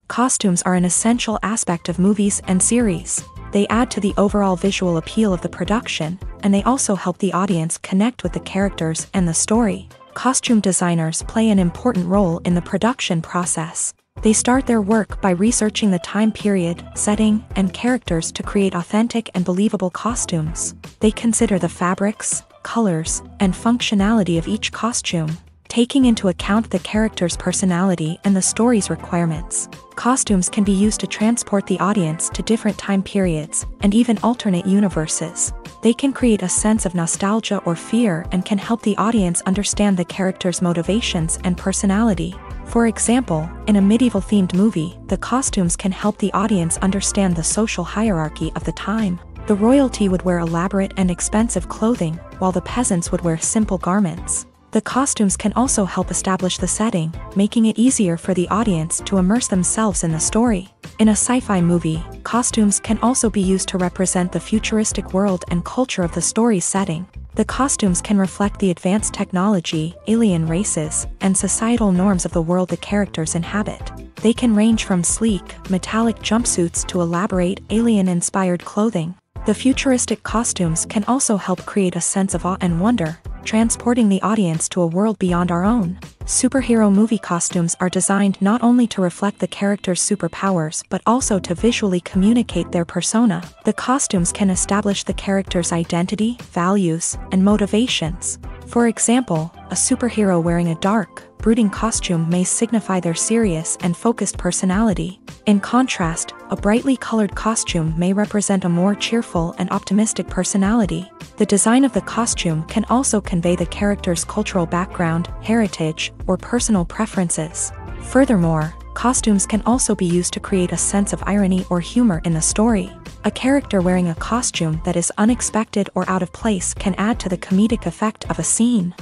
Costumes are an essential aspect of movies and series. They add to the overall visual appeal of the production, and they also help the audience connect with the characters and the story. Costume designers play an important role in the production process. They start their work by researching the time period, setting, and characters to create authentic and believable costumes. They consider the fabrics, colors, and functionality of each costume, taking into account the character's personality and the story's requirements. Costumes can be used to transport the audience to different time periods and even alternate universes. They can create a sense of nostalgia or fear and can help the audience understand the character's motivations and personality. For example, in a medieval-themed movie, the costumes can help the audience understand the social hierarchy of the time. The royalty would wear elaborate and expensive clothing, while the peasants would wear simple garments. The costumes can also help establish the setting, making it easier for the audience to immerse themselves in the story. In a sci-fi movie, costumes can also be used to represent the futuristic world and culture of the story's setting. The costumes can reflect the advanced technology, alien races, and societal norms of the world the characters inhabit. They can range from sleek, metallic jumpsuits to elaborate, alien-inspired clothing. The futuristic costumes can also help create a sense of awe and wonder, transporting the audience to a world beyond our own. Superhero movie costumes are designed not only to reflect the character's superpowers but also to visually communicate their persona. The costumes can establish the character's identity, values, and motivations. For example, a superhero wearing a dark, brooding costume may signify their serious and focused personality. In contrast, a brightly colored costume may represent a more cheerful and optimistic personality. The design of the costume can also convey the character's cultural background, heritage, or personal preferences. Furthermore, costumes can also be used to create a sense of irony or humor in the story. A character wearing a costume that is unexpected or out of place can add to the comedic effect of a scene.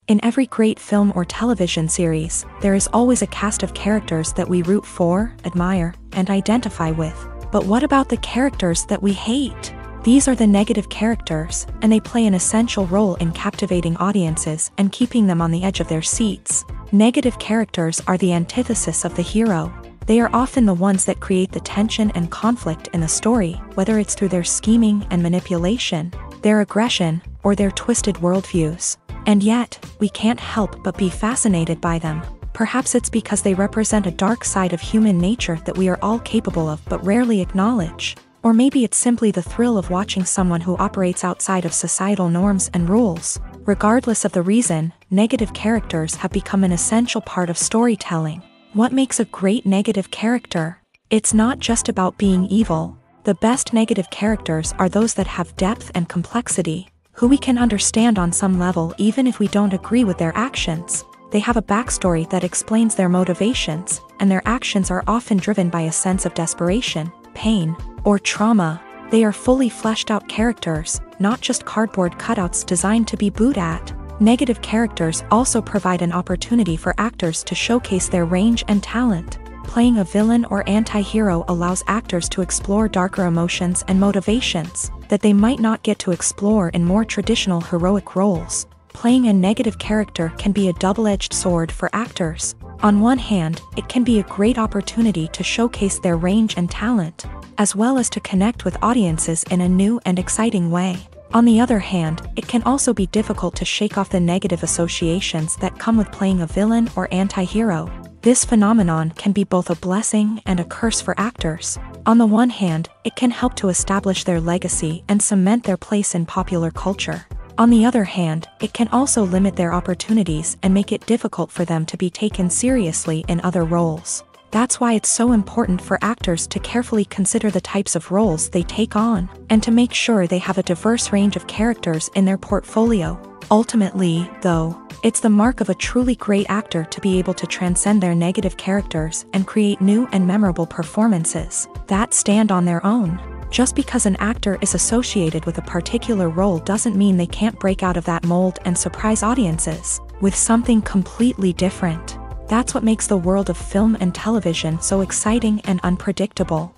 In every great film or television series, there is always a cast of characters that we root for, admire, and identify with. But what about the characters that we hate? These are the negative characters, and they play an essential role in captivating audiences and keeping them on the edge of their seats. Negative characters are the antithesis of the hero. They are often the ones that create the tension and conflict in the story, whether it's through their scheming and manipulation, their aggression, or their twisted worldviews. And yet, we can't help but be fascinated by them. Perhaps it's because they represent a dark side of human nature that we are all capable of but rarely acknowledge. Or maybe it's simply the thrill of watching someone who operates outside of societal norms and rules. Regardless of the reason, negative characters have become an essential part of storytelling. What makes a great negative character? It's not just about being evil. The best negative characters are those that have depth and complexity, who we can understand on some level even if we don't agree with their actions. They have a backstory that explains their motivations, and their actions are often driven by a sense of desperation, pain, or trauma. They are fully fleshed out characters, not just cardboard cutouts designed to be booed at. Negative characters also provide an opportunity for actors to showcase their range and talent. Playing a villain or anti-hero allows actors to explore darker emotions and motivations that they might not get to explore in more traditional heroic roles. Playing a negative character can be a double-edged sword for actors. On one hand, it can be a great opportunity to showcase their range and talent, as well as to connect with audiences in a new and exciting way. On the other hand, it can also be difficult to shake off the negative associations that come with playing a villain or anti-hero. This phenomenon can be both a blessing and a curse for actors. On the one hand, it can help to establish their legacy and cement their place in popular culture. On the other hand, it can also limit their opportunities and make it difficult for them to be taken seriously in other roles. That's why it's so important for actors to carefully consider the types of roles they take on, and to make sure they have a diverse range of characters in their portfolio. Ultimately, though, it's the mark of a truly great actor to be able to transcend their negative characters and create new and memorable performances that stand on their own. Just because an actor is associated with a particular role doesn't mean they can't break out of that mold and surprise audiences with something completely different. That's what makes the world of film and television so exciting and unpredictable.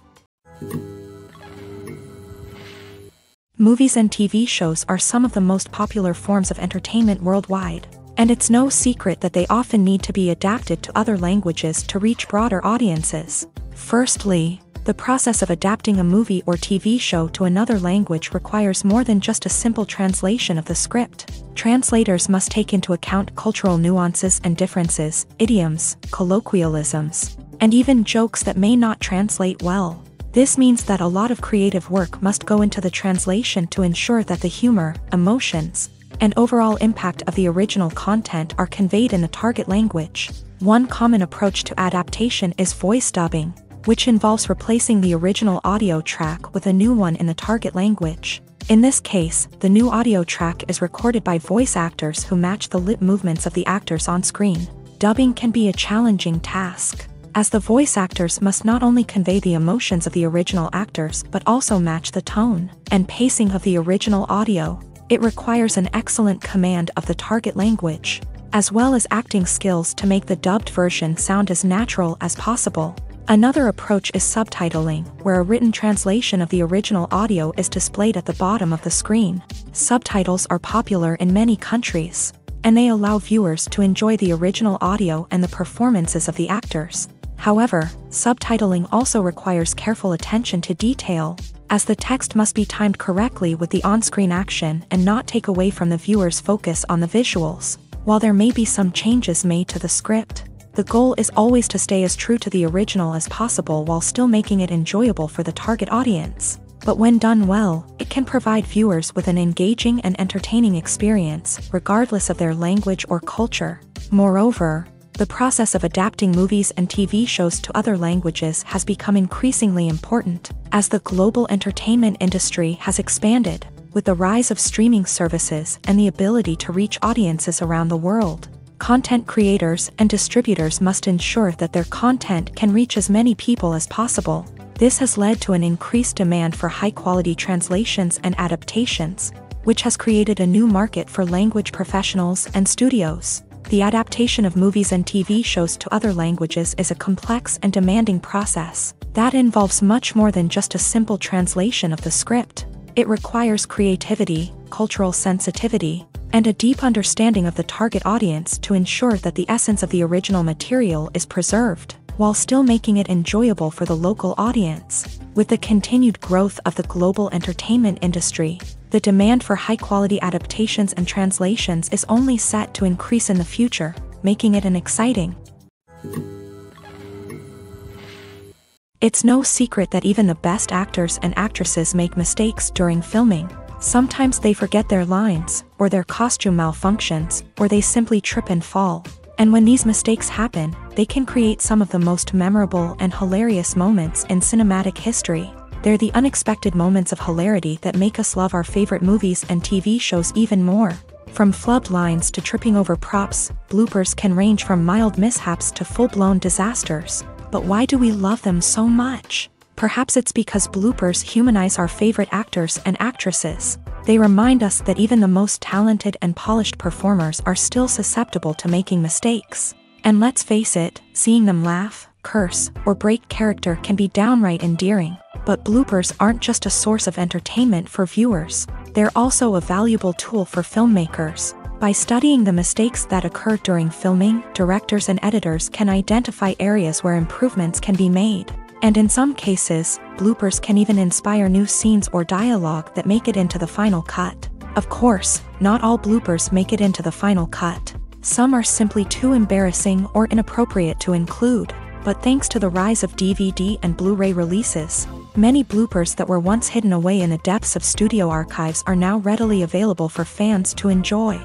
Movies and TV shows are some of the most popular forms of entertainment worldwide, and it's no secret that they often need to be adapted to other languages to reach broader audiences. Firstly, the process of adapting a movie or TV show to another language requires more than just a simple translation of the script. Translators must take into account cultural nuances and differences, idioms, colloquialisms, and even jokes that may not translate well. This means that a lot of creative work must go into the translation to ensure that the humor, emotions, and overall impact of the original content are conveyed in the target language. One common approach to adaptation is voice dubbing, which involves replacing the original audio track with a new one in the target language. In this case, the new audio track is recorded by voice actors who match the lip movements of the actors on screen. Dubbing can be a challenging task. as the voice actors must not only convey the emotions of the original actors but also match the tone and pacing of the original audio. It requires an excellent command of the target language, as well as acting skills to make the dubbed version sound as natural as possible. Another approach is subtitling, where a written translation of the original audio is displayed at the bottom of the screen. Subtitles are popular in many countries, and they allow viewers to enjoy the original audio and the performances of the actors. However, subtitling also requires careful attention to detail, as the text must be timed correctly with the on-screen action and not take away from the viewer's focus on the visuals. While there may be some changes made to the script, the goal is always to stay as true to the original as possible while still making it enjoyable for the target audience. But when done well, it can provide viewers with an engaging and entertaining experience, regardless of their language or culture. Moreover, the process of adapting movies and TV shows to other languages has become increasingly important, as the global entertainment industry has expanded, with the rise of streaming services and the ability to reach audiences around the world. Content creators and distributors must ensure that their content can reach as many people as possible. This has led to an increased demand for high-quality translations and adaptations, which has created a new market for language professionals and studios. The adaptation of movies and TV shows to other languages is a complex and demanding process that involves much more than just a simple translation of the script. It requires creativity, cultural sensitivity, and a deep understanding of the target audience to ensure that the essence of the original material is preserved, while still making it enjoyable for the local audience. With the continued growth of the global entertainment industry, the demand for high-quality adaptations and translations is only set to increase in the future, making it an exciting. It's no secret that even the best actors and actresses make mistakes during filming. Sometimes they forget their lines, or their costume malfunctions, or they simply trip and fall. And when these mistakes happen, they can create some of the most memorable and hilarious moments in cinematic history. They're the unexpected moments of hilarity that make us love our favorite movies and TV shows even more. From flubbed lines to tripping over props, bloopers can range from mild mishaps to full-blown disasters. But why do we love them so much? Perhaps it's because bloopers humanize our favorite actors and actresses. They remind us that even the most talented and polished performers are still susceptible to making mistakes. And let's face it, seeing them laugh, curse, or break character can be downright endearing. But bloopers aren't just a source of entertainment for viewers. They're also a valuable tool for filmmakers. By studying the mistakes that occur during filming, directors and editors can identify areas where improvements can be made. And in some cases, bloopers can even inspire new scenes or dialogue that make it into the final cut. Of course, not all bloopers make it into the final cut. Some are simply too embarrassing or inappropriate to include. But thanks to the rise of DVD and Blu-ray releases, many bloopers that were once hidden away in the depths of studio archives are now readily available for fans to enjoy.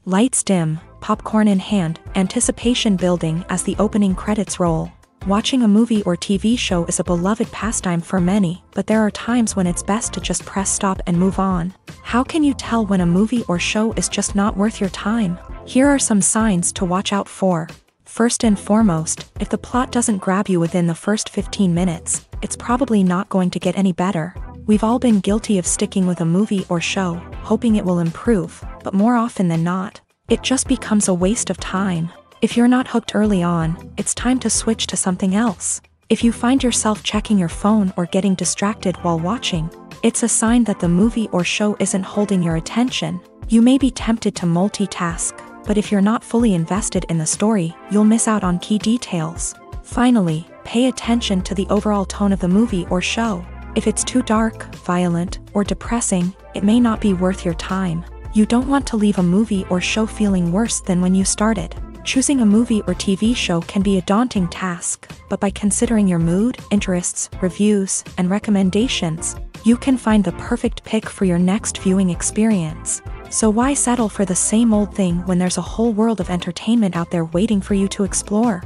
Lights dim, popcorn in hand, anticipation building as the opening credits roll. Watching a movie or TV show is a beloved pastime for many, but there are times when it's best to just press stop and move on. How can you tell when a movie or show is just not worth your time? Here are some signs to watch out for. First and foremost, if the plot doesn't grab you within the first 15 minutes, it's probably not going to get any better. We've all been guilty of sticking with a movie or show, hoping it will improve, but more often than not, it just becomes a waste of time. If you're not hooked early on, it's time to switch to something else. If you find yourself checking your phone or getting distracted while watching, it's a sign that the movie or show isn't holding your attention. You may be tempted to multitask, but if you're not fully invested in the story, you'll miss out on key details. Finally, pay attention to the overall tone of the movie or show. If it's too dark, violent, or depressing, it may not be worth your time. You don't want to leave a movie or show feeling worse than when you started. Choosing a movie or TV show can be a daunting task, but by considering your mood, interests, reviews, and recommendations, you can find the perfect pick for your next viewing experience. So why settle for the same old thing when there's a whole world of entertainment out there waiting for you to explore?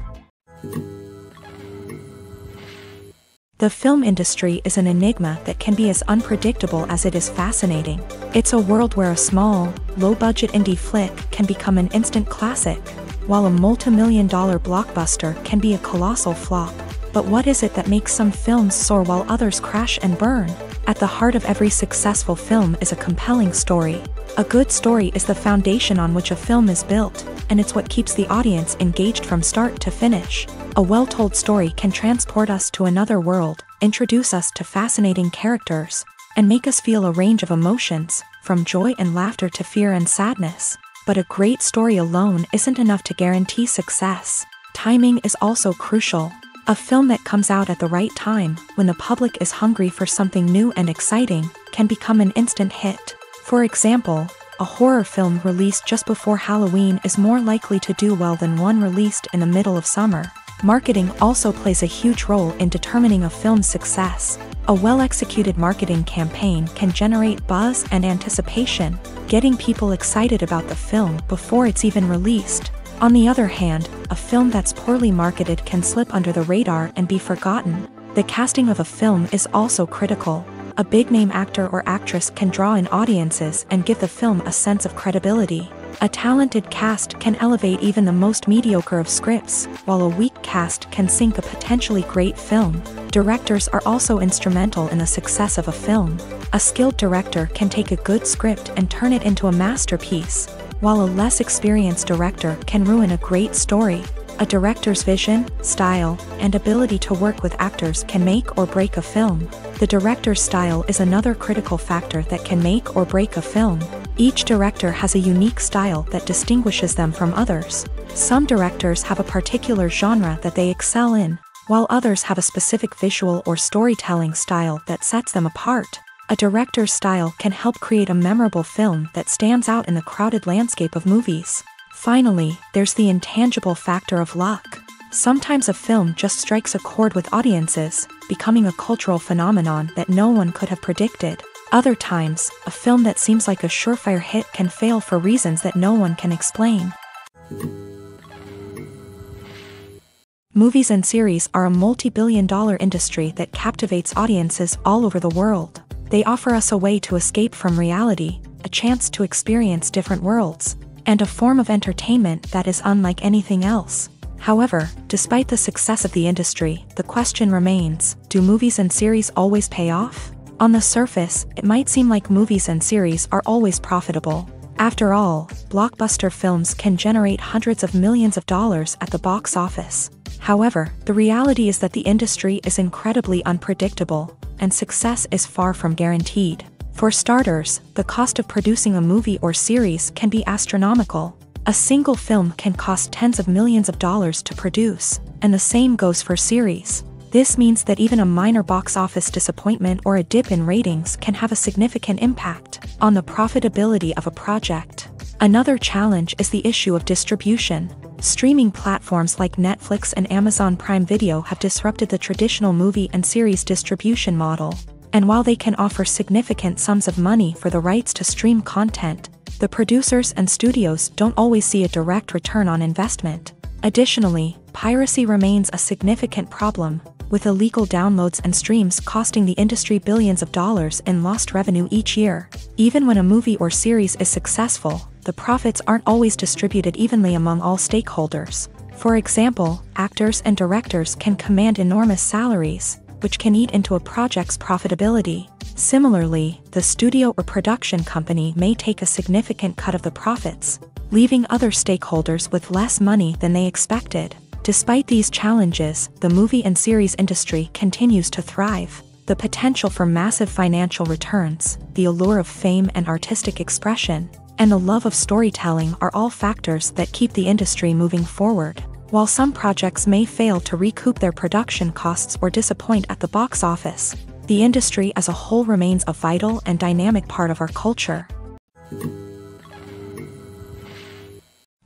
The film industry is an enigma that can be as unpredictable as it is fascinating. It's a world where a small, low-budget indie flick can become an instant classic, while a multi-million-dollar blockbuster can be a colossal flop. But what is it that makes some films soar while others crash and burn? At the heart of every successful film is a compelling story. A good story is the foundation on which a film is built, and it's what keeps the audience engaged from start to finish. A well-told story can transport us to another world, introduce us to fascinating characters, and make us feel a range of emotions, from joy and laughter to fear and sadness. But a great story alone isn't enough to guarantee success. Timing is also crucial. A film that comes out at the right time, when the public is hungry for something new and exciting, can become an instant hit. For example, a horror film released just before Halloween is more likely to do well than one released in the middle of summer. Marketing also plays a huge role in determining a film's success. A well-executed marketing campaign can generate buzz and anticipation, getting people excited about the film before it's even released. On the other hand, a film that's poorly marketed can slip under the radar and be forgotten. The casting of a film is also critical. A big-name actor or actress can draw in audiences and give the film a sense of credibility. A talented cast can elevate even the most mediocre of scripts, while a weak cast can sink a potentially great film. Directors are also instrumental in the success of a film. A skilled director can take a good script and turn it into a masterpiece, while a less experienced director can ruin a great story. A director's vision, style, and ability to work with actors can make or break a film. The director's style is another critical factor that can make or break a film. Each director has a unique style that distinguishes them from others. Some directors have a particular genre that they excel in, while others have a specific visual or storytelling style that sets them apart. A director's style can help create a memorable film that stands out in the crowded landscape of movies. Finally, there's the intangible factor of luck. Sometimes a film just strikes a chord with audiences, becoming a cultural phenomenon that no one could have predicted. Other times, a film that seems like a surefire hit can fail for reasons that no one can explain. Movies and series are a multi-billion-dollar industry that captivates audiences all over the world. They offer us a way to escape from reality, a chance to experience different worlds, and a form of entertainment that is unlike anything else. However, despite the success of the industry, the question remains, do movies and series always pay off? On the surface, it might seem like movies and series are always profitable. After all, blockbuster films can generate hundreds of millions of dollars at the box office. However, the reality is that the industry is incredibly unpredictable, and success is far from guaranteed. For starters, the cost of producing a movie or series can be astronomical. A single film can cost tens of millions of dollars to produce, and the same goes for series. This means that even a minor box office disappointment or a dip in ratings can have a significant impact on the profitability of a project. Another challenge is the issue of distribution. Streaming platforms like Netflix and Amazon Prime Video have disrupted the traditional movie and series distribution model. And while they can offer significant sums of money for the rights to stream content, the producers and studios don't always see a direct return on investment. Additionally, piracy remains a significant problem, with illegal downloads and streams costing the industry billions of dollars in lost revenue each year. Even when a movie or series is successful, the profits aren't always distributed evenly among all stakeholders. For example, actors and directors can command enormous salaries, which can eat into a project's profitability. Similarly, the studio or production company may take a significant cut of the profits, leaving other stakeholders with less money than they expected. Despite these challenges, the movie and series industry continues to thrive. The potential for massive financial returns, the allure of fame and artistic expression, and the love of storytelling are all factors that keep the industry moving forward. While some projects may fail to recoup their production costs or disappoint at the box office, the industry as a whole remains a vital and dynamic part of our culture.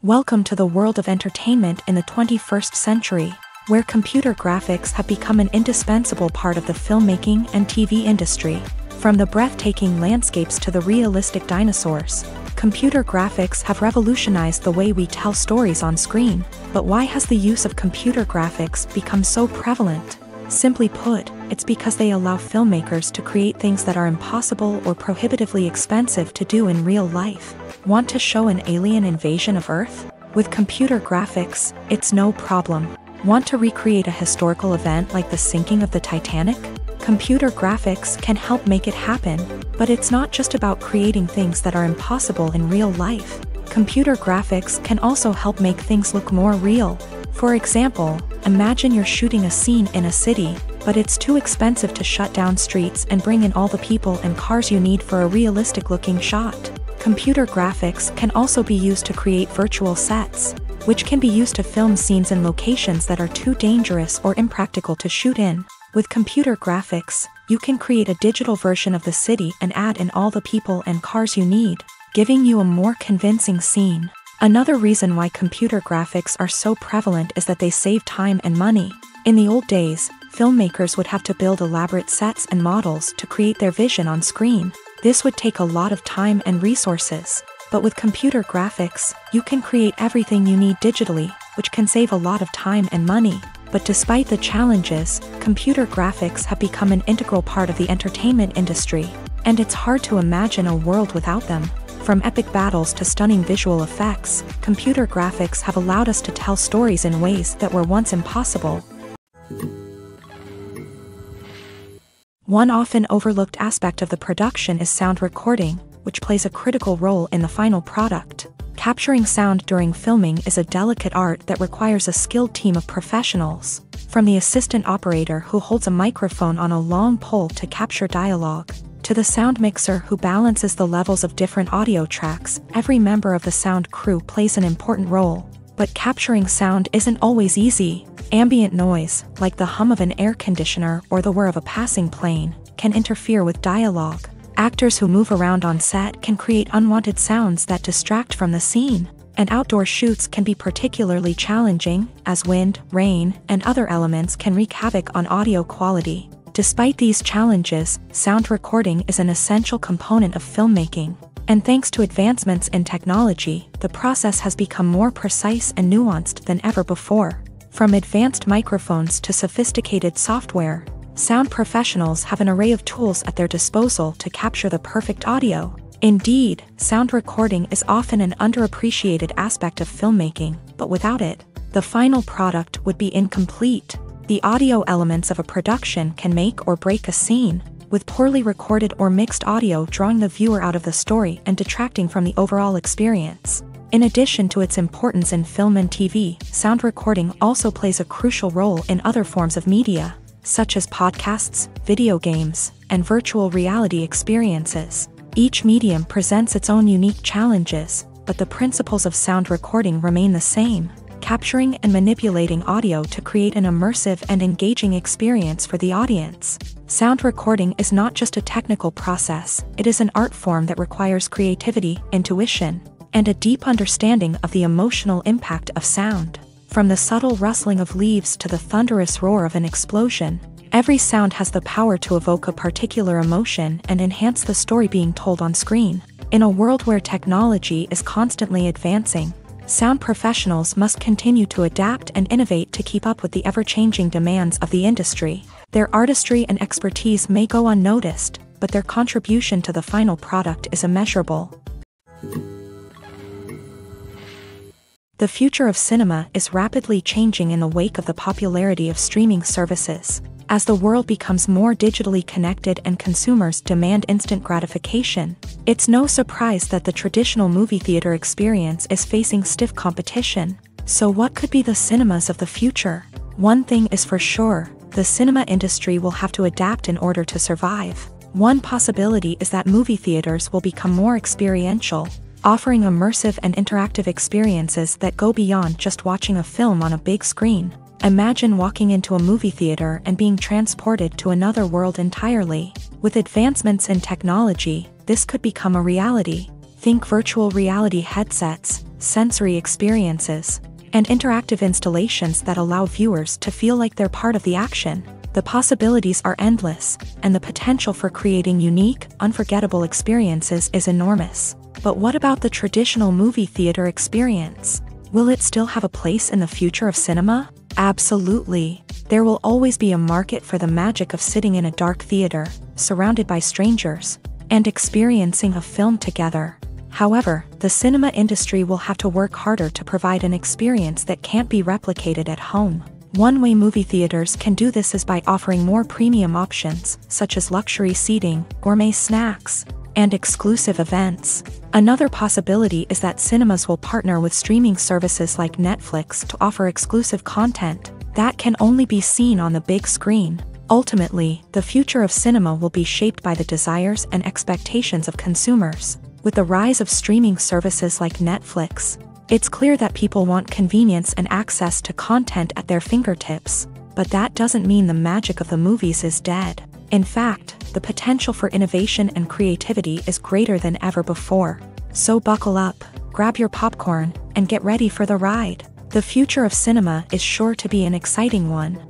Welcome to the world of entertainment in the 21st century, where computer graphics have become an indispensable part of the filmmaking and TV industry. From the breathtaking landscapes to the realistic dinosaurs, computer graphics have revolutionized the way we tell stories on screen. But why has the use of computer graphics become so prevalent? Simply put, it's because they allow filmmakers to create things that are impossible or prohibitively expensive to do in real life. Want to show an alien invasion of Earth? With computer graphics, it's no problem. Want to recreate a historical event like the sinking of the Titanic? Computer graphics can help make it happen, but it's not just about creating things that are impossible in real life. Computer graphics can also help make things look more real. For example, imagine you're shooting a scene in a city, but it's too expensive to shut down streets and bring in all the people and cars you need for a realistic-looking shot. Computer graphics can also be used to create virtual sets, which can be used to film scenes in locations that are too dangerous or impractical to shoot in. With computer graphics, you can create a digital version of the city and add in all the people and cars you need, giving you a more convincing scene. Another reason why computer graphics are so prevalent is that they save time and money. In the old days, filmmakers would have to build elaborate sets and models to create their vision on screen. This would take a lot of time and resources. But with computer graphics, you can create everything you need digitally, which can save a lot of time and money. But despite the challenges, computer graphics have become an integral part of the entertainment industry, and it's hard to imagine a world without them. From epic battles to stunning visual effects, computer graphics have allowed us to tell stories in ways that were once impossible. One often overlooked aspect of the production is sound recording, which plays a critical role in the final product. Capturing sound during filming is a delicate art that requires a skilled team of professionals. From the assistant operator who holds a microphone on a long pole to capture dialogue, to the sound mixer who balances the levels of different audio tracks, every member of the sound crew plays an important role. But capturing sound isn't always easy. Ambient noise, like the hum of an air conditioner or the whir of a passing plane, can interfere with dialogue. Actors who move around on set can create unwanted sounds that distract from the scene, and outdoor shoots can be particularly challenging, as wind, rain, and other elements can wreak havoc on audio quality. Despite these challenges, sound recording is an essential component of filmmaking, and thanks to advancements in technology, the process has become more precise and nuanced than ever before. From advanced microphones to sophisticated software, sound professionals have an array of tools at their disposal to capture the perfect audio. Indeed, sound recording is often an underappreciated aspect of filmmaking, but without it, the final product would be incomplete. The audio elements of a production can make or break a scene, with poorly recorded or mixed audio drawing the viewer out of the story and detracting from the overall experience. In addition to its importance in film and TV, sound recording also plays a crucial role in other forms of media, such as podcasts, video games, and virtual reality experiences. Each medium presents its own unique challenges, but the principles of sound recording remain the same, capturing and manipulating audio to create an immersive and engaging experience for the audience. Sound recording is not just a technical process, it is an art form that requires creativity, intuition, and a deep understanding of the emotional impact of sound. From the subtle rustling of leaves to the thunderous roar of an explosion, every sound has the power to evoke a particular emotion and enhance the story being told on screen. In a world where technology is constantly advancing, sound professionals must continue to adapt and innovate to keep up with the ever-changing demands of the industry. Their artistry and expertise may go unnoticed, but their contribution to the final product is immeasurable. The future of cinema is rapidly changing in the wake of the popularity of streaming services. As the world becomes more digitally connected and consumers demand instant gratification, it's no surprise that the traditional movie theater experience is facing stiff competition. So what could be the cinemas of the future? One thing is for sure, the cinema industry will have to adapt in order to survive. One possibility is that movie theaters will become more experiential, offering immersive and interactive experiences that go beyond just watching a film on a big screen. Imagine walking into a movie theater and being transported to another world entirely. With advancements in technology, this could become a reality. Think virtual reality headsets, sensory experiences, and interactive installations that allow viewers to feel like they're part of the action. The possibilities are endless, and the potential for creating unique, unforgettable experiences is enormous. But what about the traditional movie theater experience? Will it still have a place in the future of cinema? Absolutely. There will always be a market for the magic of sitting in a dark theater, surrounded by strangers, and experiencing a film together. However, the cinema industry will have to work harder to provide an experience that can't be replicated at home. One way movie theaters can do this is by offering more premium options, such as luxury seating, gourmet snacks, and exclusive events. Another possibility is that cinemas will partner with streaming services like Netflix to offer exclusive content that can only be seen on the big screen. Ultimately, the future of cinema will be shaped by the desires and expectations of consumers. With the rise of streaming services like Netflix, it's clear that people want convenience and access to content at their fingertips. But that doesn't mean the magic of the movies is dead. In fact, the potential for innovation and creativity is greater than ever before. So buckle up, grab your popcorn, and get ready for the ride. The future of cinema is sure to be an exciting one.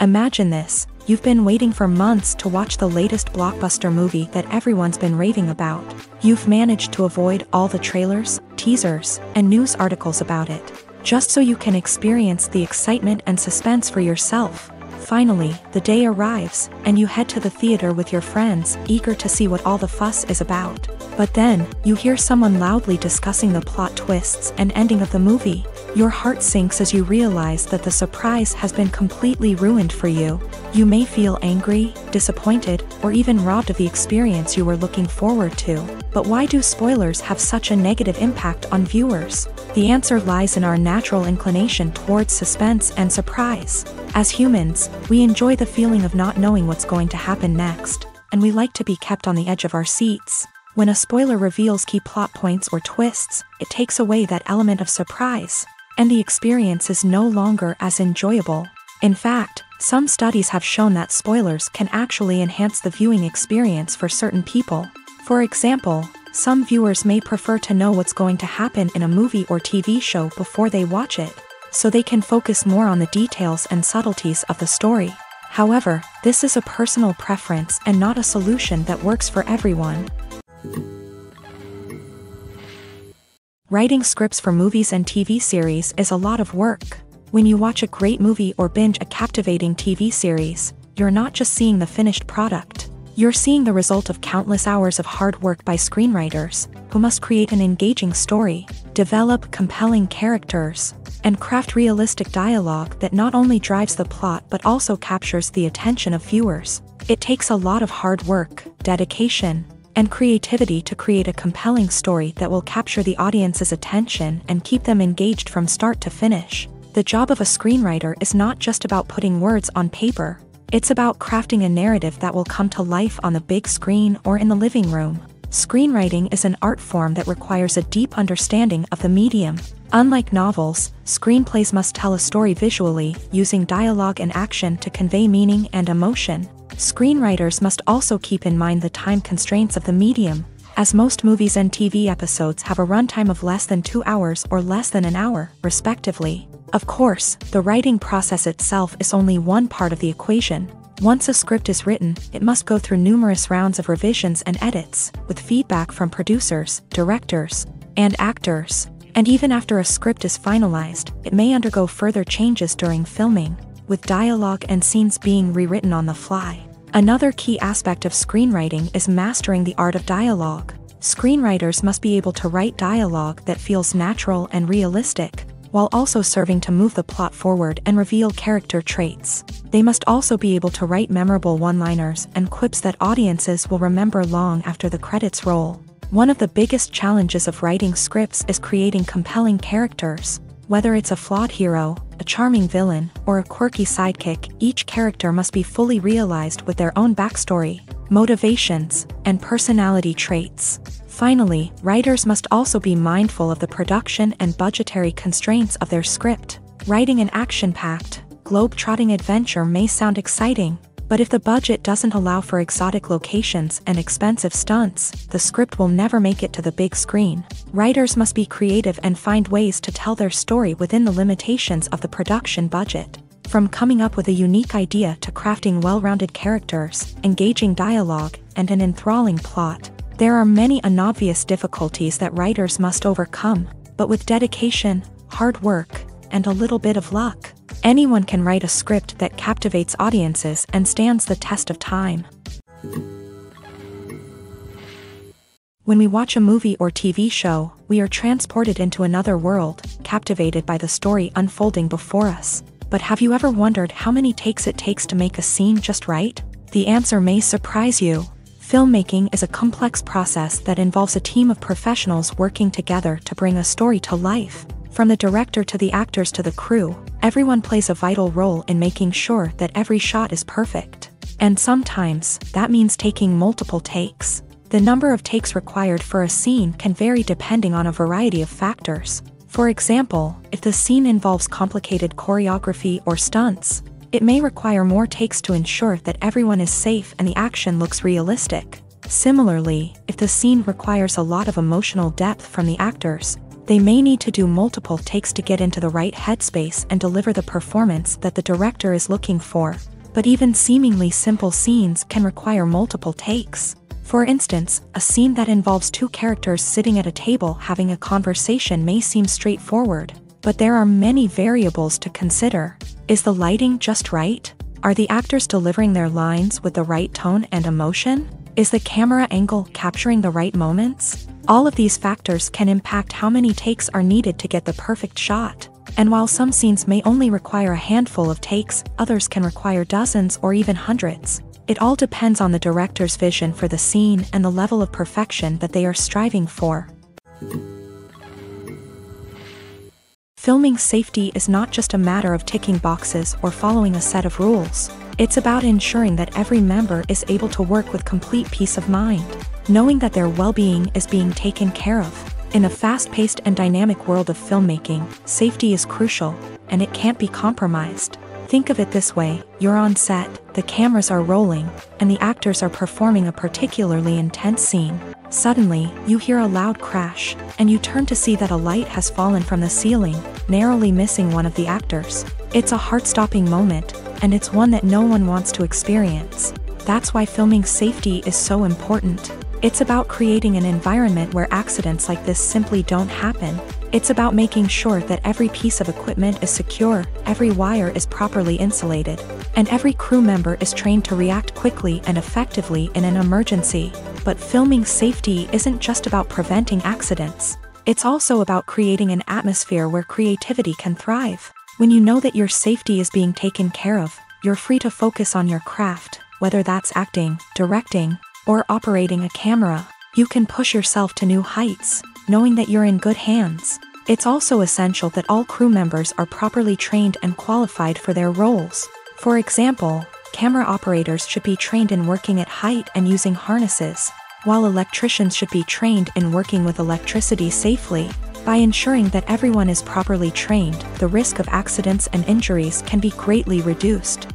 Imagine this. You've been waiting for months to watch the latest blockbuster movie that everyone's been raving about. You've managed to avoid all the trailers, teasers, and news articles about it, just so you can experience the excitement and suspense for yourself. Finally, the day arrives, and you head to the theater with your friends, eager to see what all the fuss is about. But then, you hear someone loudly discussing the plot twists and ending of the movie. Your heart sinks as you realize that the surprise has been completely ruined for you. You may feel angry, disappointed, or even robbed of the experience you were looking forward to. But why do spoilers have such a negative impact on viewers? The answer lies in our natural inclination towards suspense and surprise. As humans, we enjoy the feeling of not knowing what's going to happen next, and we like to be kept on the edge of our seats. When a spoiler reveals key plot points or twists, it takes away that element of surprise, and the experience is no longer as enjoyable. In fact, some studies have shown that spoilers can actually enhance the viewing experience for certain people. For example, some viewers may prefer to know what's going to happen in a movie or TV show before they watch it, so they can focus more on the details and subtleties of the story. However, this is a personal preference and not a solution that works for everyone. Writing scripts for movies and TV series is a lot of work. When you watch a great movie or binge a captivating TV series, you're not just seeing the finished product. You're seeing the result of countless hours of hard work by screenwriters, who must create an engaging story, develop compelling characters, and craft realistic dialogue that not only drives the plot but also captures the attention of viewers. It takes a lot of hard work, dedication, and creativity to create a compelling story that will capture the audience's attention and keep them engaged from start to finish. The job of a screenwriter is not just about putting words on paper. It's about crafting a narrative that will come to life on the big screen or in the living room. Screenwriting is an art form that requires a deep understanding of the medium. Unlike novels, screenplays must tell a story visually, using dialogue and action to convey meaning and emotion. Screenwriters must also keep in mind the time constraints of the medium, as most movies and TV episodes have a runtime of less than 2 hours or less than an hour, respectively. Of course, the writing process itself is only one part of the equation. Once a script is written, it must go through numerous rounds of revisions and edits, with feedback from producers, directors, and actors. And even after a script is finalized, it may undergo further changes during filming, with dialogue and scenes being rewritten on the fly. Another key aspect of screenwriting is mastering the art of dialogue. Screenwriters must be able to write dialogue that feels natural and realistic, while also serving to move the plot forward and reveal character traits. They must also be able to write memorable one-liners and quips that audiences will remember long after the credits roll. One of the biggest challenges of writing scripts is creating compelling characters. Whether it's a flawed hero, a charming villain, or a quirky sidekick, each character must be fully realized with their own backstory, motivations, and personality traits. Finally, writers must also be mindful of the production and budgetary constraints of their script. Writing an action-packed, globe-trotting adventure may sound exciting, but if the budget doesn't allow for exotic locations and expensive stunts, the script will never make it to the big screen. Writers must be creative and find ways to tell their story within the limitations of the production budget. From coming up with a unique idea to crafting well-rounded characters, engaging dialogue, and an enthralling plot, there are many unobvious difficulties that writers must overcome, but with dedication, hard work, and a little bit of luck, anyone can write a script that captivates audiences and stands the test of time. When we watch a movie or TV show, we are transported into another world, captivated by the story unfolding before us. But have you ever wondered how many takes it takes to make a scene just right? The answer may surprise you. Filmmaking is a complex process that involves a team of professionals working together to bring a story to life. From the director to the actors to the crew, everyone plays a vital role in making sure that every shot is perfect. And sometimes, that means taking multiple takes. The number of takes required for a scene can vary depending on a variety of factors. For example, if the scene involves complicated choreography or stunts, it may require more takes to ensure that everyone is safe and the action looks realistic. Similarly, if the scene requires a lot of emotional depth from the actors, they may need to do multiple takes to get into the right headspace and deliver the performance that the director is looking for. But even seemingly simple scenes can require multiple takes. For instance, a scene that involves two characters sitting at a table having a conversation may seem straightforward, but there are many variables to consider. Is the lighting just right? Are the actors delivering their lines with the right tone and emotion? Is the camera angle capturing the right moments? All of these factors can impact how many takes are needed to get the perfect shot. And while some scenes may only require a handful of takes, others can require dozens or even hundreds. It all depends on the director's vision for the scene and the level of perfection that they are striving for. Filming safety is not just a matter of ticking boxes or following a set of rules. It's about ensuring that every member is able to work with complete peace of mind, knowing that their well-being is being taken care of. In a fast-paced and dynamic world of filmmaking, safety is crucial, and it can't be compromised. Think of it this way: you're on set, the cameras are rolling, and the actors are performing a particularly intense scene. Suddenly, you hear a loud crash, and you turn to see that a light has fallen from the ceiling, narrowly missing one of the actors. It's a heart-stopping moment, and it's one that no one wants to experience. That's why filming safety is so important. It's about creating an environment where accidents like this simply don't happen. It's about making sure that every piece of equipment is secure, every wire is properly insulated, and every crew member is trained to react quickly and effectively in an emergency. But filming safety isn't just about preventing accidents. It's also about creating an atmosphere where creativity can thrive. When you know that your safety is being taken care of, you're free to focus on your craft, whether that's acting, directing, or operating a camera. You can push yourself to new heights, knowing that you're in good hands. It's also essential that all crew members are properly trained and qualified for their roles. For example, camera operators should be trained in working at height and using harnesses, while electricians should be trained in working with electricity safely. By ensuring that everyone is properly trained, the risk of accidents and injuries can be greatly reduced.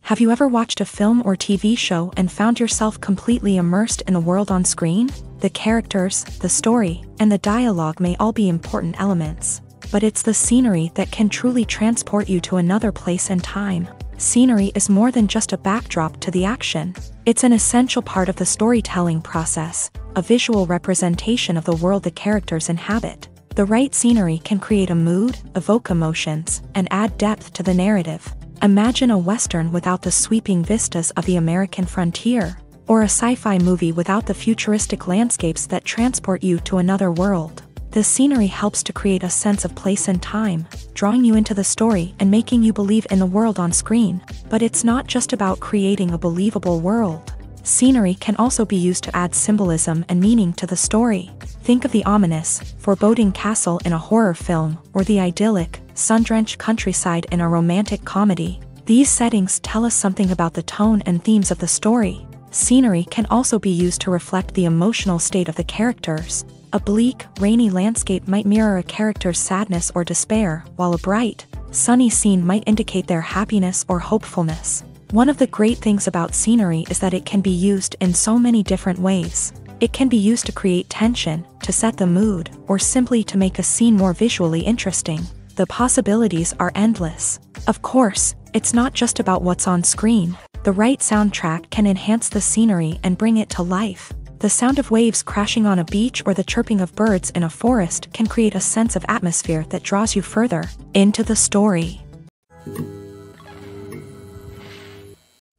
Have you ever watched a film or TV show and found yourself completely immersed in the world on screen? The characters, the story, and the dialogue may all be important elements, but it's the scenery that can truly transport you to another place and time. Scenery is more than just a backdrop to the action. It's an essential part of the storytelling process, a visual representation of the world the characters inhabit. The right scenery can create a mood, evoke emotions, and add depth to the narrative. Imagine a Western without the sweeping vistas of the American frontier, or a sci-fi movie without the futuristic landscapes that transport you to another world. The scenery helps to create a sense of place and time, drawing you into the story and making you believe in the world on screen. But it's not just about creating a believable world. Scenery can also be used to add symbolism and meaning to the story. Think of the ominous, foreboding castle in a horror film, or the idyllic, sun-drenched countryside in a romantic comedy. These settings tell us something about the tone and themes of the story. Scenery can also be used to reflect the emotional state of the characters. A bleak, rainy landscape might mirror a character's sadness or despair, while a bright, sunny scene might indicate their happiness or hopefulness. One of the great things about scenery is that it can be used in so many different ways. It can be used to create tension, to set the mood, or simply to make a scene more visually interesting. The possibilities are endless. Of course, it's not just about what's on screen. The right soundtrack can enhance the scenery and bring it to life. The sound of waves crashing on a beach or the chirping of birds in a forest can create a sense of atmosphere that draws you further into the story.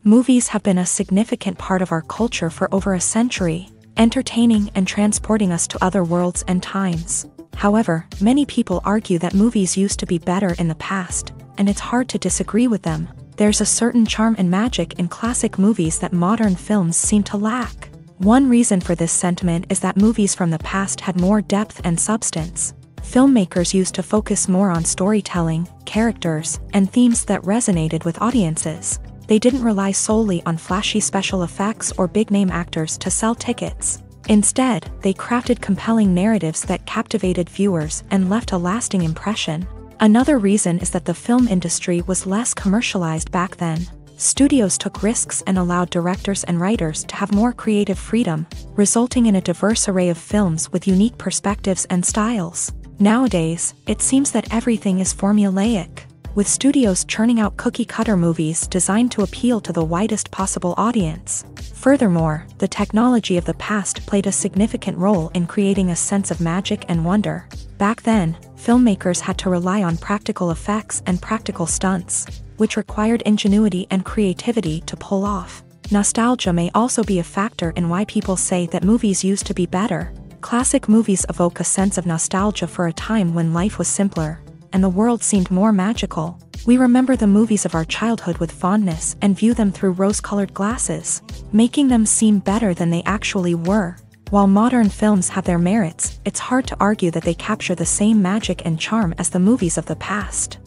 Movies have been a significant part of our culture for over a century, entertaining and transporting us to other worlds and times. However, many people argue that movies used to be better in the past, and it's hard to disagree with them. There's a certain charm and magic in classic movies that modern films seem to lack. One reason for this sentiment is that movies from the past had more depth and substance. Filmmakers used to focus more on storytelling, characters, and themes that resonated with audiences. They didn't rely solely on flashy special effects or big-name actors to sell tickets. Instead, they crafted compelling narratives that captivated viewers and left a lasting impression. Another reason is that the film industry was less commercialized back then. Studios took risks and allowed directors and writers to have more creative freedom, resulting in a diverse array of films with unique perspectives and styles. Nowadays, it seems that everything is formulaic, with studios churning out cookie-cutter movies designed to appeal to the widest possible audience. Furthermore, the technology of the past played a significant role in creating a sense of magic and wonder. Back then, filmmakers had to rely on practical effects and practical stunts, which required ingenuity and creativity to pull off. Nostalgia may also be a factor in why people say that movies used to be better. Classic movies evoke a sense of nostalgia for a time when life was simpler, and the world seemed more magical. We remember the movies of our childhood with fondness and view them through rose-colored glasses, making them seem better than they actually were. While modern films have their merits, it's hard to argue that they capture the same magic and charm as the movies of the past.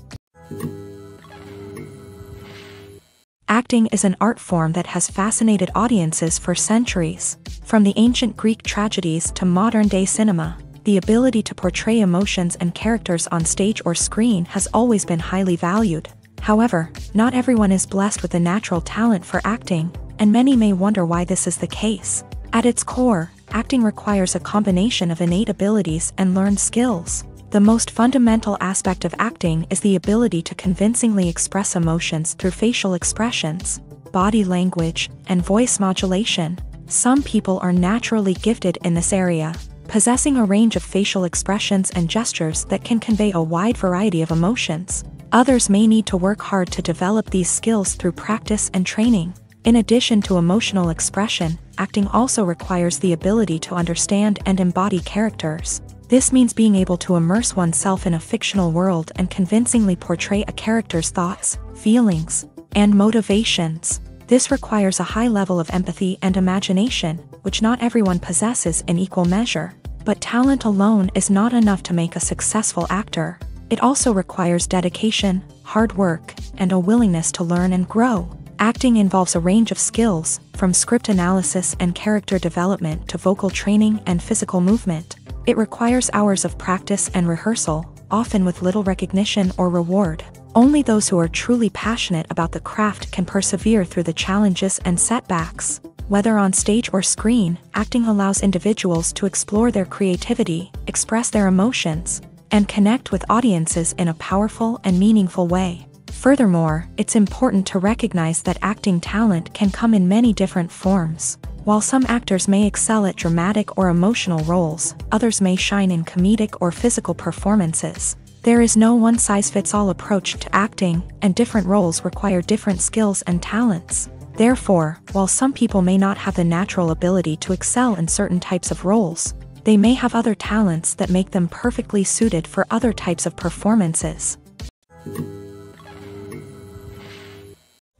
Acting is an art form that has fascinated audiences for centuries. From the ancient Greek tragedies to modern-day cinema, the ability to portray emotions and characters on stage or screen has always been highly valued. However, not everyone is blessed with a natural talent for acting, and many may wonder why this is the case. At its core, acting requires a combination of innate abilities and learned skills. The most fundamental aspect of acting is the ability to convincingly express emotions through facial expressions, body language, and voice modulation. Some people are naturally gifted in this area, possessing a range of facial expressions and gestures that can convey a wide variety of emotions. Others may need to work hard to develop these skills through practice and training. In addition to emotional expression, acting also requires the ability to understand and embody characters. This means being able to immerse oneself in a fictional world and convincingly portray a character's thoughts, feelings, and motivations. This requires a high level of empathy and imagination, which not everyone possesses in equal measure. But talent alone is not enough to make a successful actor. It also requires dedication, hard work, and a willingness to learn and grow. Acting involves a range of skills, from script analysis and character development to vocal training and physical movement. It requires hours of practice and rehearsal, often with little recognition or reward. Only those who are truly passionate about the craft can persevere through the challenges and setbacks. Whether on stage or screen, acting allows individuals to explore their creativity, express their emotions, and connect with audiences in a powerful and meaningful way. Furthermore, it's important to recognize that acting talent can come in many different forms. While some actors may excel at dramatic or emotional roles, others may shine in comedic or physical performances. There is no one-size-fits-all approach to acting, and different roles require different skills and talents. Therefore, while some people may not have the natural ability to excel in certain types of roles, they may have other talents that make them perfectly suited for other types of performances.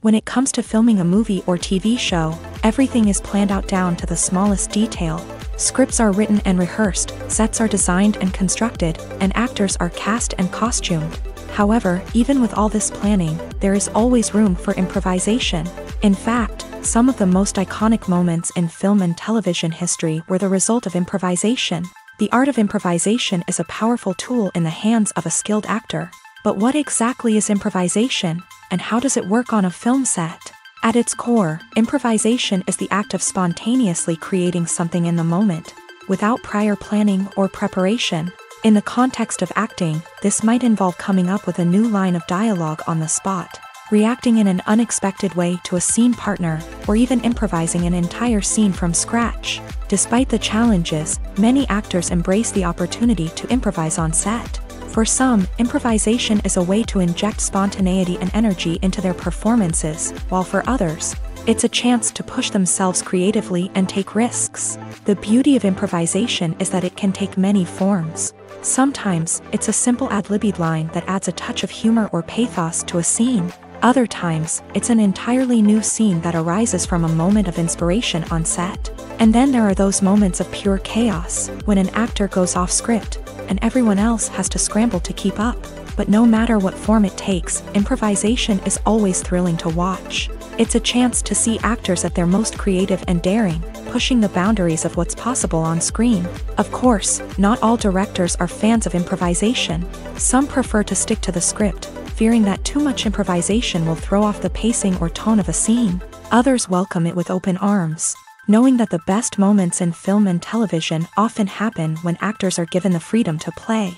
When it comes to filming a movie or TV show, everything is planned out down to the smallest detail. Scripts are written and rehearsed, sets are designed and constructed, and actors are cast and costumed. However, even with all this planning, there is always room for improvisation. In fact, some of the most iconic moments in film and television history were the result of improvisation. The art of improvisation is a powerful tool in the hands of a skilled actor. But what exactly is improvisation, and how does it work on a film set? At its core, improvisation is the act of spontaneously creating something in the moment, without prior planning or preparation. In the context of acting, this might involve coming up with a new line of dialogue on the spot, reacting in an unexpected way to a scene partner, or even improvising an entire scene from scratch. Despite the challenges, many actors embrace the opportunity to improvise on set. For some, improvisation is a way to inject spontaneity and energy into their performances, while for others, it's a chance to push themselves creatively and take risks. The beauty of improvisation is that it can take many forms. Sometimes, it's a simple ad-libbed line that adds a touch of humor or pathos to a scene. Other times, it's an entirely new scene that arises from a moment of inspiration on set. And then there are those moments of pure chaos, when an actor goes off script, and everyone else has to scramble to keep up. But no matter what form it takes, improvisation is always thrilling to watch. It's a chance to see actors at their most creative and daring, pushing the boundaries of what's possible on screen. Of course, not all directors are fans of improvisation. Some prefer to stick to the script, fearing that too much improvisation will throw off the pacing or tone of a scene. Others welcome it with open arms, knowing that the best moments in film and television often happen when actors are given the freedom to play.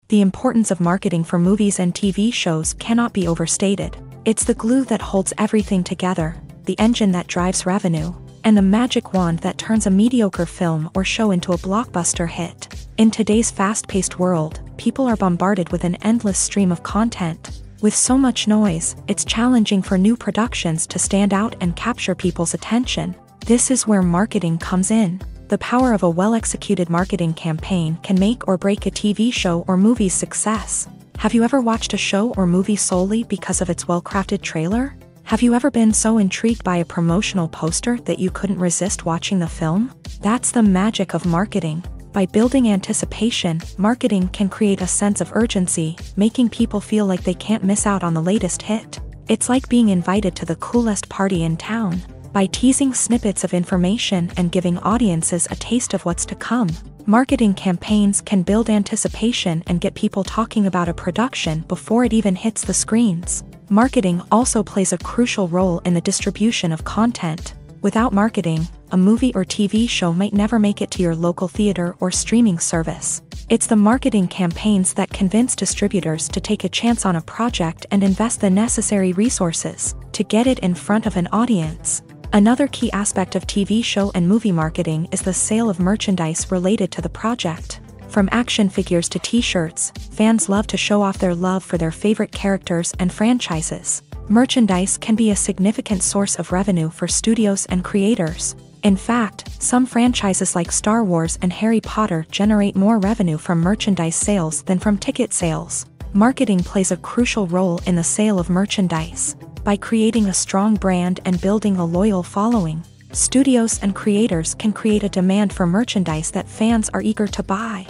The importance of marketing for movies and TV shows cannot be overstated. It's the glue that holds everything together, the engine that drives revenue, and the magic wand that turns a mediocre film or show into a blockbuster hit. In today's fast-paced world, people are bombarded with an endless stream of content. With so much noise, it's challenging for new productions to stand out and capture people's attention. This is where marketing comes in. The power of a well-executed marketing campaign can make or break a TV show or movie's success. Have you ever watched a show or movie solely because of its well-crafted trailer? Have you ever been so intrigued by a promotional poster that you couldn't resist watching the film? That's the magic of marketing. By building anticipation, marketing can create a sense of urgency, making people feel like they can't miss out on the latest hit. It's like being invited to the coolest party in town. By teasing snippets of information and giving audiences a taste of what's to come, marketing campaigns can build anticipation and get people talking about a production before it even hits the screens. Marketing also plays a crucial role in the distribution of content. Without marketing, a movie or TV show might never make it to your local theater or streaming service. It's the marketing campaigns that convince distributors to take a chance on a project and invest the necessary resources to get it in front of an audience. Another key aspect of TV show and movie marketing is the sale of merchandise related to the project. From action figures to t-shirts, fans love to show off their love for their favorite characters and franchises. Merchandise can be a significant source of revenue for studios and creators. In fact, some franchises like Star Wars and Harry Potter generate more revenue from merchandise sales than from ticket sales. Marketing plays a crucial role in the sale of merchandise. By creating a strong brand and building a loyal following, studios and creators can create a demand for merchandise that fans are eager to buy.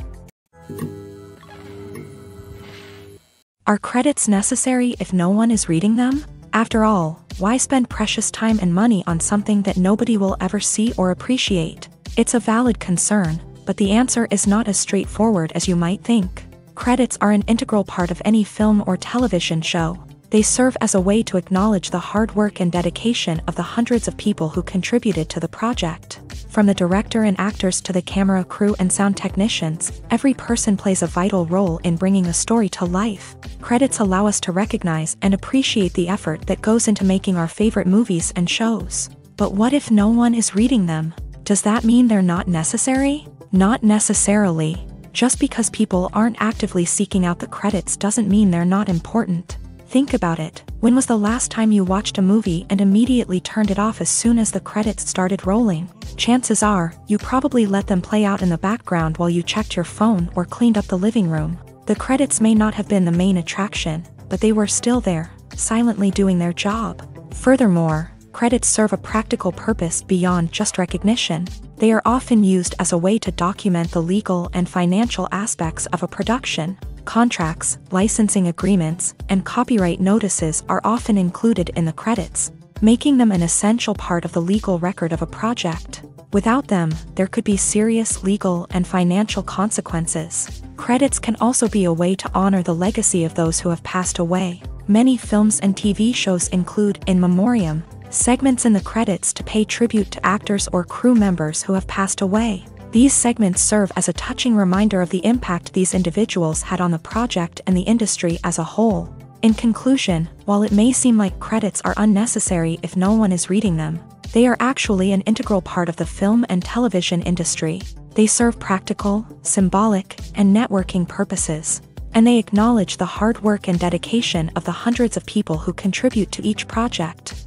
Are credits necessary if no one is reading them? After all, why spend precious time and money on something that nobody will ever see or appreciate? It's a valid concern, but the answer is not as straightforward as you might think. Credits are an integral part of any film or television show. They serve as a way to acknowledge the hard work and dedication of the hundreds of people who contributed to the project. From the director and actors to the camera crew and sound technicians, every person plays a vital role in bringing a story to life. Credits allow us to recognize and appreciate the effort that goes into making our favorite movies and shows. But what if no one is reading them? Does that mean they're not necessary? Not necessarily. Just because people aren't actively seeking out the credits doesn't mean they're not important. Think about it. When was the last time you watched a movie and immediately turned it off as soon as the credits started rolling? Chances are, you probably let them play out in the background while you checked your phone or cleaned up the living room. The credits may not have been the main attraction, but they were still there, silently doing their job. Furthermore, credits serve a practical purpose beyond just recognition. They are often used as a way to document the legal and financial aspects of a production. Contracts, licensing agreements, and copyright notices are often included in the credits, making them an essential part of the legal record of a project. Without them, there could be serious legal and financial consequences. Credits can also be a way to honor the legacy of those who have passed away. Many films and TV shows include in memoriam segments in the credits to pay tribute to actors or crew members who have passed away. These segments serve as a touching reminder of the impact these individuals had on the project and the industry as a whole. In conclusion, while it may seem like credits are unnecessary if no one is reading them, they are actually an integral part of the film and television industry. They serve practical, symbolic, and networking purposes, and they acknowledge the hard work and dedication of the hundreds of people who contribute to each project.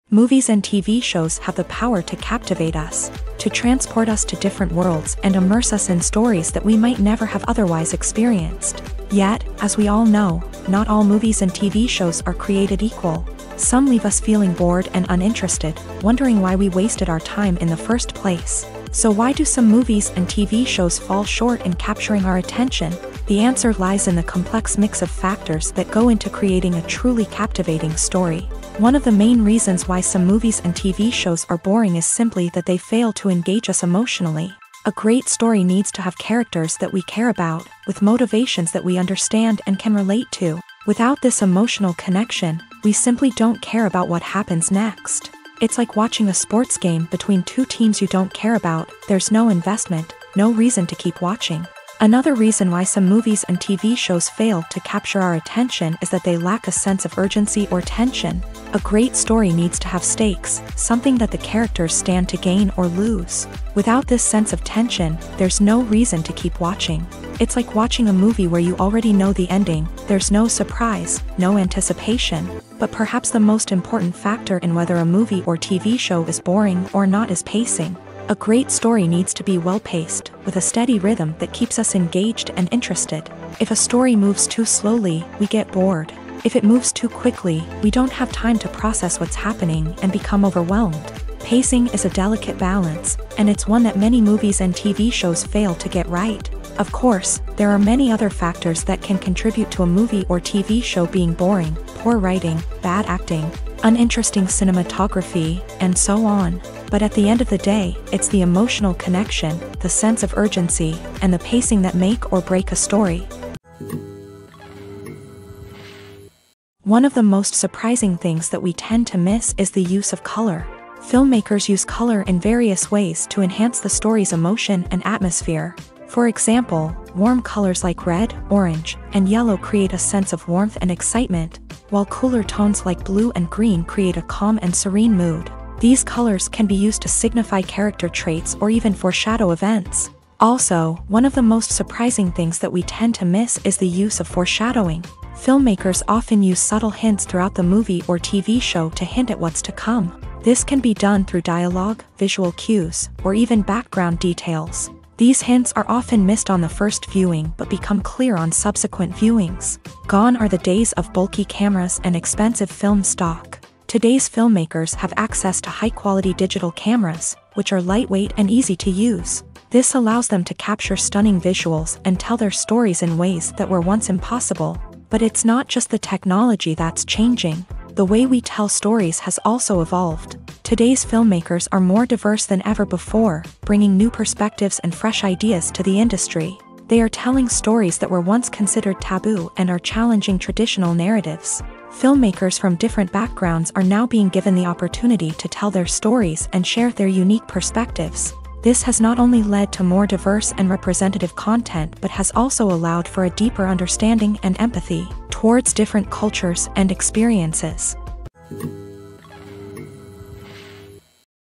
Movies and TV shows have the power to captivate us, to transport us to different worlds and immerse us in stories that we might never have otherwise experienced. Yet, as we all know, not all movies and TV shows are created equal. Some leave us feeling bored and uninterested, wondering why we wasted our time in the first place. So why do some movies and TV shows fall short in capturing our attention? The answer lies in the complex mix of factors that go into creating a truly captivating story. One of the main reasons why some movies and TV shows are boring is simply that they fail to engage us emotionally. A great story needs to have characters that we care about, with motivations that we understand and can relate to. Without this emotional connection, we simply don't care about what happens next. It's like watching a sports game between two teams you don't care about. There's no investment, no reason to keep watching. Another reason why some movies and TV shows fail to capture our attention is that they lack a sense of urgency or tension. A great story needs to have stakes, something that the characters stand to gain or lose. Without this sense of tension, there's no reason to keep watching. It's like watching a movie where you already know the ending. There's no surprise, no anticipation. But perhaps the most important factor in whether a movie or TV show is boring or not is pacing. A great story needs to be well-paced, with a steady rhythm that keeps us engaged and interested. If a story moves too slowly, we get bored. If it moves too quickly, we don't have time to process what's happening and become overwhelmed. Pacing is a delicate balance, and it's one that many movies and TV shows fail to get right. Of course, there are many other factors that can contribute to a movie or TV show being boring: poor writing, bad acting, uninteresting cinematography, and so on. But at the end of the day, it's the emotional connection, the sense of urgency, and the pacing that make or break a story. One of the most surprising things that we tend to miss is the use of color. Filmmakers use color in various ways to enhance the story's emotion and atmosphere. For example, warm colors like red, orange, and yellow create a sense of warmth and excitement, while cooler tones like blue and green create a calm and serene mood. These colors can be used to signify character traits or even foreshadow events. Also, one of the most surprising things that we tend to miss is the use of foreshadowing. Filmmakers often use subtle hints throughout the movie or TV show to hint at what's to come. This can be done through dialogue, visual cues, or even background details. These hints are often missed on the first viewing but become clear on subsequent viewings. Gone are the days of bulky cameras and expensive film stock. Today's filmmakers have access to high-quality digital cameras, which are lightweight and easy to use. This allows them to capture stunning visuals and tell their stories in ways that were once impossible. But it's not just the technology that's changing. The way we tell stories has also evolved. Today's filmmakers are more diverse than ever before, bringing new perspectives and fresh ideas to the industry. They are telling stories that were once considered taboo and are challenging traditional narratives. Filmmakers from different backgrounds are now being given the opportunity to tell their stories and share their unique perspectives. This has not only led to more diverse and representative content but has also allowed for a deeper understanding and empathy towards different cultures and experiences.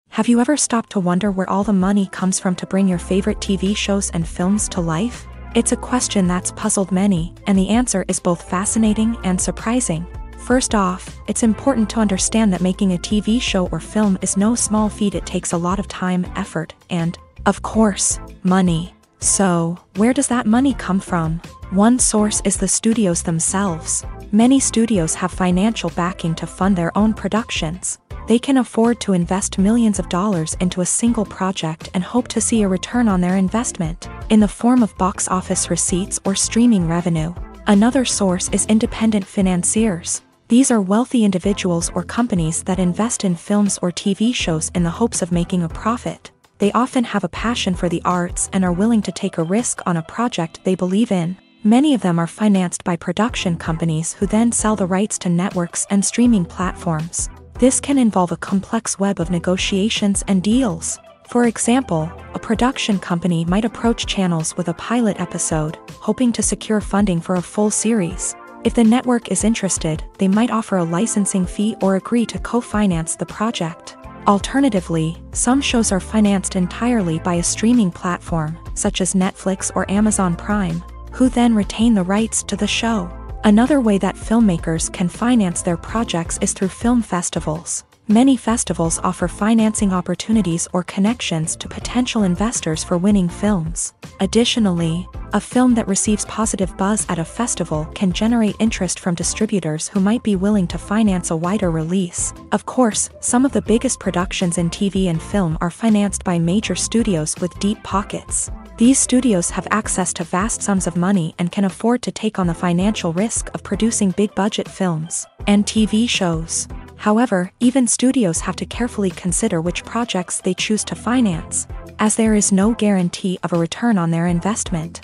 Have you ever stopped to wonder where all the money comes from to bring your favorite TV shows and films to life? It's a question that's puzzled many, and the answer is both fascinating and surprising. First off, it's important to understand that making a TV show or film is no small feat. It takes a lot of time, effort, and, of course, money. So, where does that money come from? One source is the studios themselves. Many studios have financial backing to fund their own productions. They can afford to invest millions of dollars into a single project and hope to see a return on their investment, in the form of box office receipts or streaming revenue. Another source is independent financiers. These are wealthy individuals or companies that invest in films or TV shows in the hopes of making a profit. They often have a passion for the arts and are willing to take a risk on a project they believe in. Many of them are financed by production companies who then sell the rights to networks and streaming platforms. This can involve a complex web of negotiations and deals. For example, a production company might approach channels with a pilot episode, hoping to secure funding for a full series. If the network is interested, they might offer a licensing fee or agree to co-finance the project. Alternatively, some shows are financed entirely by a streaming platform, such as Netflix or Amazon Prime, who then retain the rights to the show. Another way that filmmakers can finance their projects is through film festivals. Many festivals offer financing opportunities or connections to potential investors for winning films. Additionally, a film that receives positive buzz at a festival can generate interest from distributors who might be willing to finance a wider release. Of course, some of the biggest productions in TV and film are financed by major studios with deep pockets. These studios have access to vast sums of money and can afford to take on the financial risk of producing big-budget films and TV shows. However, even studios have to carefully consider which projects they choose to finance, as there is no guarantee of a return on their investment.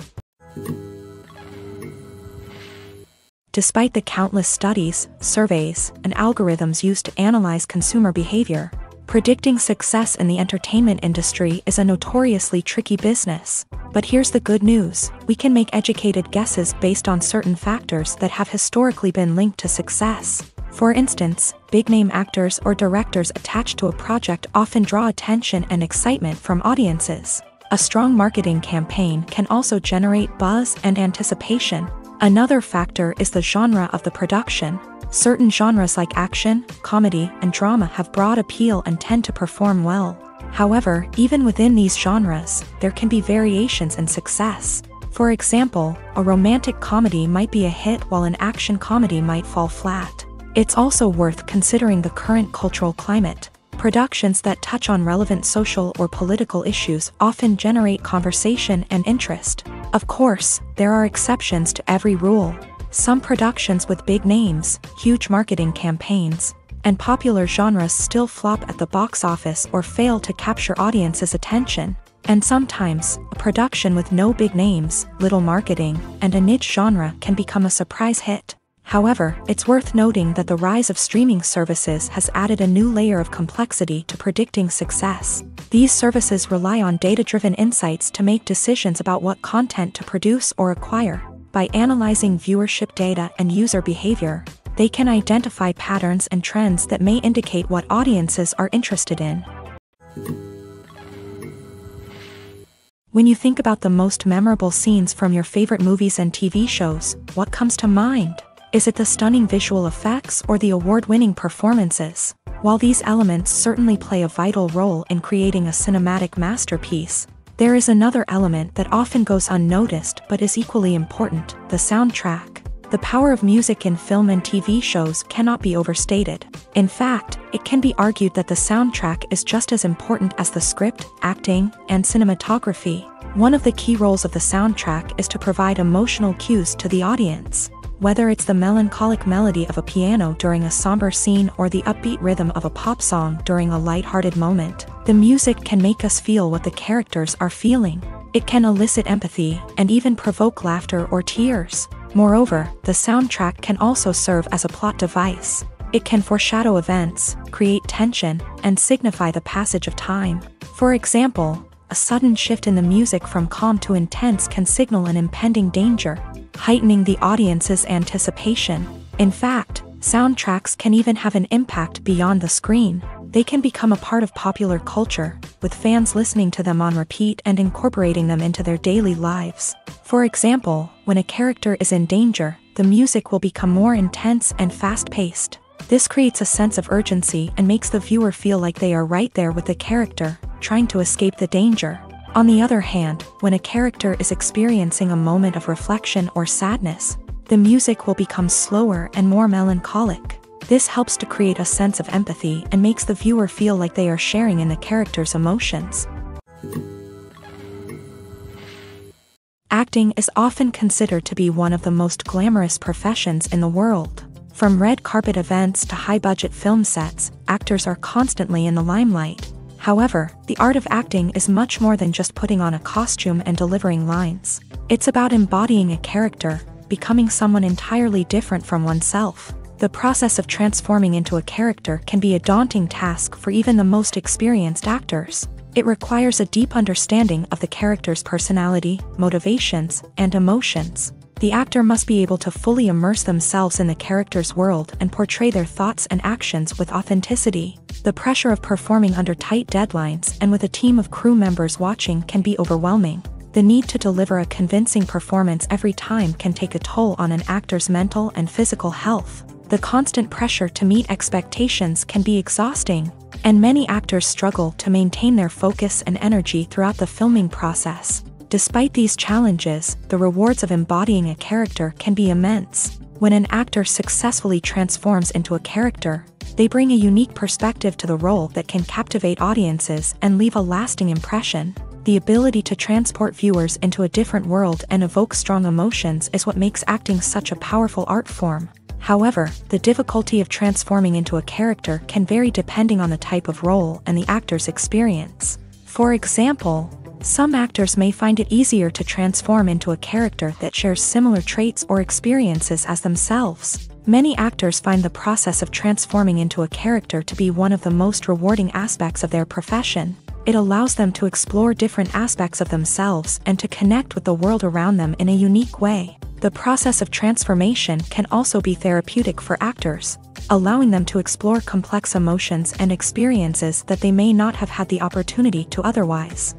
Despite the countless studies, surveys, and algorithms used to analyze consumer behavior, predicting success in the entertainment industry is a notoriously tricky business. But here's the good news: we can make educated guesses based on certain factors that have historically been linked to success. For instance, big-name actors or directors attached to a project often draw attention and excitement from audiences. A strong marketing campaign can also generate buzz and anticipation. Another factor is the genre of the production. Certain genres like action, comedy, and drama have broad appeal and tend to perform well. However, even within these genres, there can be variations in success. For example, a romantic comedy might be a hit while an action comedy might fall flat. It's also worth considering the current cultural climate. Productions that touch on relevant social or political issues often generate conversation and interest. Of course, there are exceptions to every rule. Some productions with big names, huge marketing campaigns, and popular genres still flop at the box office or fail to capture audiences' attention. And sometimes, a production with no big names, little marketing, and a niche genre can become a surprise hit. However, it's worth noting that the rise of streaming services has added a new layer of complexity to predicting success. These services rely on data-driven insights to make decisions about what content to produce or acquire. By analyzing viewership data and user behavior, they can identify patterns and trends that may indicate what audiences are interested in. When you think about the most memorable scenes from your favorite movies and TV shows, what comes to mind? Is it the stunning visual effects or the award-winning performances? While these elements certainly play a vital role in creating a cinematic masterpiece, there is another element that often goes unnoticed but is equally important: the soundtrack. The power of music in film and TV shows cannot be overstated. In fact, it can be argued that the soundtrack is just as important as the script, acting, and cinematography. One of the key roles of the soundtrack is to provide emotional cues to the audience. Whether it's the melancholic melody of a piano during a somber scene or the upbeat rhythm of a pop song during a lighthearted moment, the music can make us feel what the characters are feeling. It can elicit empathy and even provoke laughter or tears. Moreover, the soundtrack can also serve as a plot device. It can foreshadow events, create tension, and signify the passage of time. For example, a sudden shift in the music from calm to intense can signal an impending danger, heightening the audience's anticipation. In fact, soundtracks can even have an impact beyond the screen. They can become a part of popular culture, with fans listening to them on repeat and incorporating them into their daily lives. For example, when a character is in danger, the music will become more intense and fast-paced. This creates a sense of urgency and makes the viewer feel like they are right there with the character, trying to escape the danger. On the other hand, when a character is experiencing a moment of reflection or sadness, the music will become slower and more melancholic. This helps to create a sense of empathy and makes the viewer feel like they are sharing in the character's emotions. Acting is often considered to be one of the most glamorous professions in the world. From red carpet events to high-budget film sets, actors are constantly in the limelight. However, the art of acting is much more than just putting on a costume and delivering lines. It's about embodying a character, becoming someone entirely different from oneself. The process of transforming into a character can be a daunting task for even the most experienced actors. It requires a deep understanding of the character's personality, motivations, and emotions. The actor must be able to fully immerse themselves in the character's world and portray their thoughts and actions with authenticity. The pressure of performing under tight deadlines and with a team of crew members watching can be overwhelming. The need to deliver a convincing performance every time can take a toll on an actor's mental and physical health. The constant pressure to meet expectations can be exhausting, and many actors struggle to maintain their focus and energy throughout the filming process. Despite these challenges, the rewards of embodying a character can be immense. When an actor successfully transforms into a character, they bring a unique perspective to the role that can captivate audiences and leave a lasting impression. The ability to transport viewers into a different world and evoke strong emotions is what makes acting such a powerful art form. However, the difficulty of transforming into a character can vary depending on the type of role and the actor's experience. For example, some actors may find it easier to transform into a character that shares similar traits or experiences as themselves. Many actors find the process of transforming into a character to be one of the most rewarding aspects of their profession. It allows them to explore different aspects of themselves and to connect with the world around them in a unique way. The process of transformation can also be therapeutic for actors, allowing them to explore complex emotions and experiences that they may not have had the opportunity to otherwise.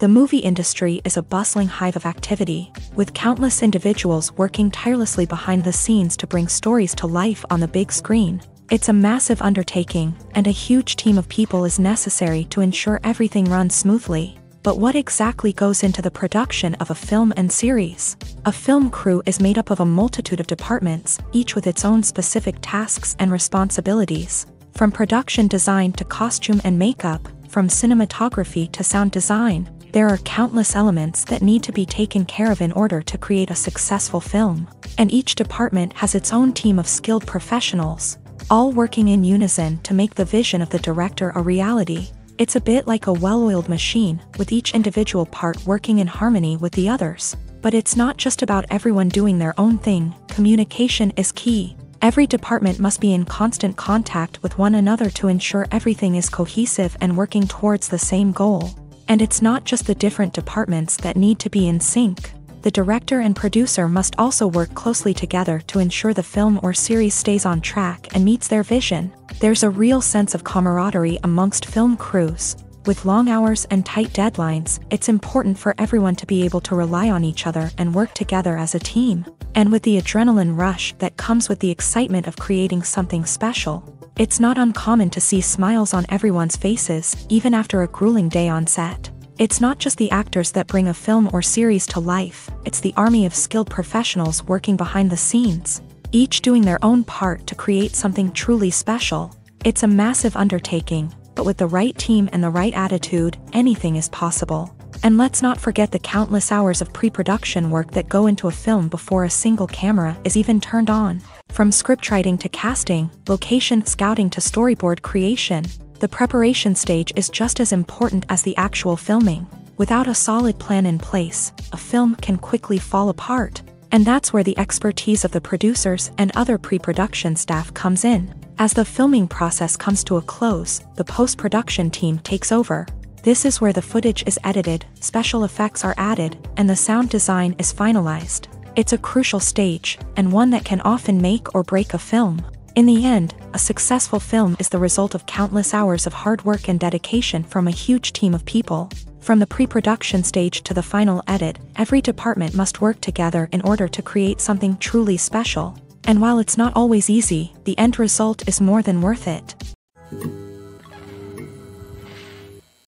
The movie industry is a bustling hive of activity, with countless individuals working tirelessly behind the scenes to bring stories to life on the big screen. It's a massive undertaking, and a huge team of people is necessary to ensure everything runs smoothly. But what exactly goes into the production of a film and series? A film crew is made up of a multitude of departments, each with its own specific tasks and responsibilities. From production design to costume and makeup, from cinematography to sound design, there are countless elements that need to be taken care of in order to create a successful film. And each department has its own team of skilled professionals, all working in unison to make the vision of the director a reality. It's a bit like a well-oiled machine, with each individual part working in harmony with the others. But it's not just about everyone doing their own thing. Communication is key. Every department must be in constant contact with one another to ensure everything is cohesive and working towards the same goal. And it's not just the different departments that need to be in sync. The director and producer must also work closely together to ensure the film or series stays on track and meets their vision. There's a real sense of camaraderie amongst film crews. With long hours and tight deadlines, it's important for everyone to be able to rely on each other and work together as a team. And with the adrenaline rush that comes with the excitement of creating something special, it's not uncommon to see smiles on everyone's faces, even after a grueling day on set. It's not just the actors that bring a film or series to life, it's the army of skilled professionals working behind the scenes, each doing their own part to create something truly special. It's a massive undertaking, but with the right team and the right attitude, anything is possible. And let's not forget the countless hours of pre-production work that go into a film before a single camera is even turned on. From scriptwriting to casting, location scouting to storyboard creation, the preparation stage is just as important as the actual filming. Without a solid plan in place, a film can quickly fall apart. And that's where the expertise of the producers and other pre-production staff comes in. As the filming process comes to a close, the post-production team takes over. This is where the footage is edited, special effects are added, and the sound design is finalized. It's a crucial stage, and one that can often make or break a film. In the end, a successful film is the result of countless hours of hard work and dedication from a huge team of people. From the pre-production stage to the final edit, every department must work together in order to create something truly special. And while it's not always easy, the end result is more than worth it.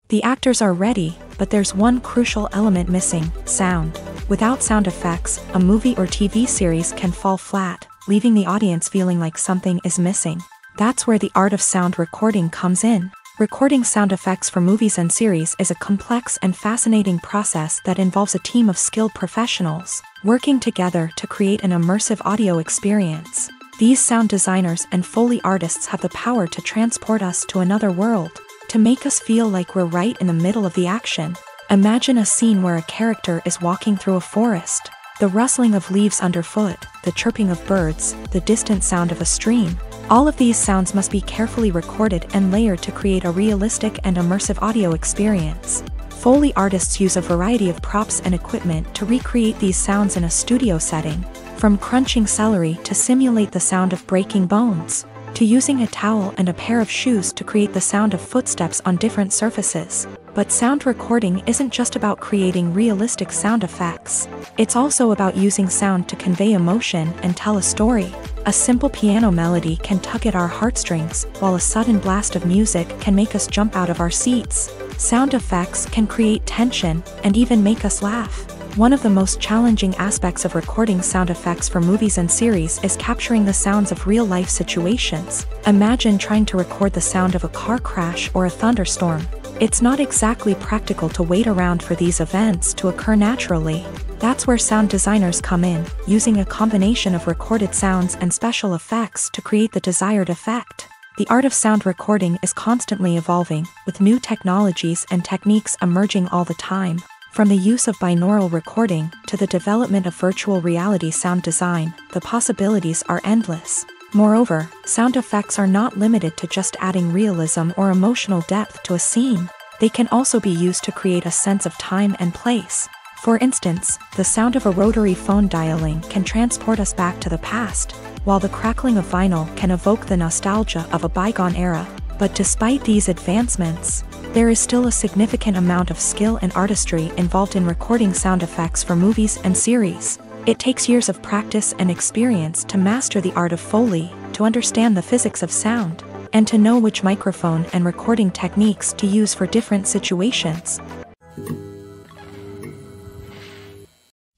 The actors are ready, but there's one crucial element missing: sound. Without sound effects, a movie or TV series can fall flat, leaving the audience feeling like something is missing. That's where the art of sound recording comes in. Recording sound effects for movies and series is a complex and fascinating process that involves a team of skilled professionals working together to create an immersive audio experience. These sound designers and Foley artists have the power to transport us to another world, to make us feel like we're right in the middle of the action. Imagine a scene where a character is walking through a forest. The rustling of leaves underfoot, the chirping of birds, the distant sound of a stream. All of these sounds must be carefully recorded and layered to create a realistic and immersive audio experience. Foley artists use a variety of props and equipment to recreate these sounds in a studio setting, from crunching celery to simulate the sound of breaking bones, to using a towel and a pair of shoes to create the sound of footsteps on different surfaces. But sound recording isn't just about creating realistic sound effects. It's also about using sound to convey emotion and tell a story. A simple piano melody can tug at our heartstrings, while a sudden blast of music can make us jump out of our seats. Sound effects can create tension and even make us laugh. One of the most challenging aspects of recording sound effects for movies and series is capturing the sounds of real-life situations. Imagine trying to record the sound of a car crash or a thunderstorm. It's not exactly practical to wait around for these events to occur naturally. That's where sound designers come in, using a combination of recorded sounds and special effects to create the desired effect. The art of sound recording is constantly evolving, with new technologies and techniques emerging all the time. From the use of binaural recording to the development of virtual reality sound design, the possibilities are endless. Moreover, sound effects are not limited to just adding realism or emotional depth to a scene. They can also be used to create a sense of time and place. For instance, the sound of a rotary phone dialing can transport us back to the past, while the crackling of vinyl can evoke the nostalgia of a bygone era. But despite these advancements, there is still a significant amount of skill and artistry involved in recording sound effects for movies and series. It takes years of practice and experience to master the art of Foley, to understand the physics of sound, and to know which microphone and recording techniques to use for different situations.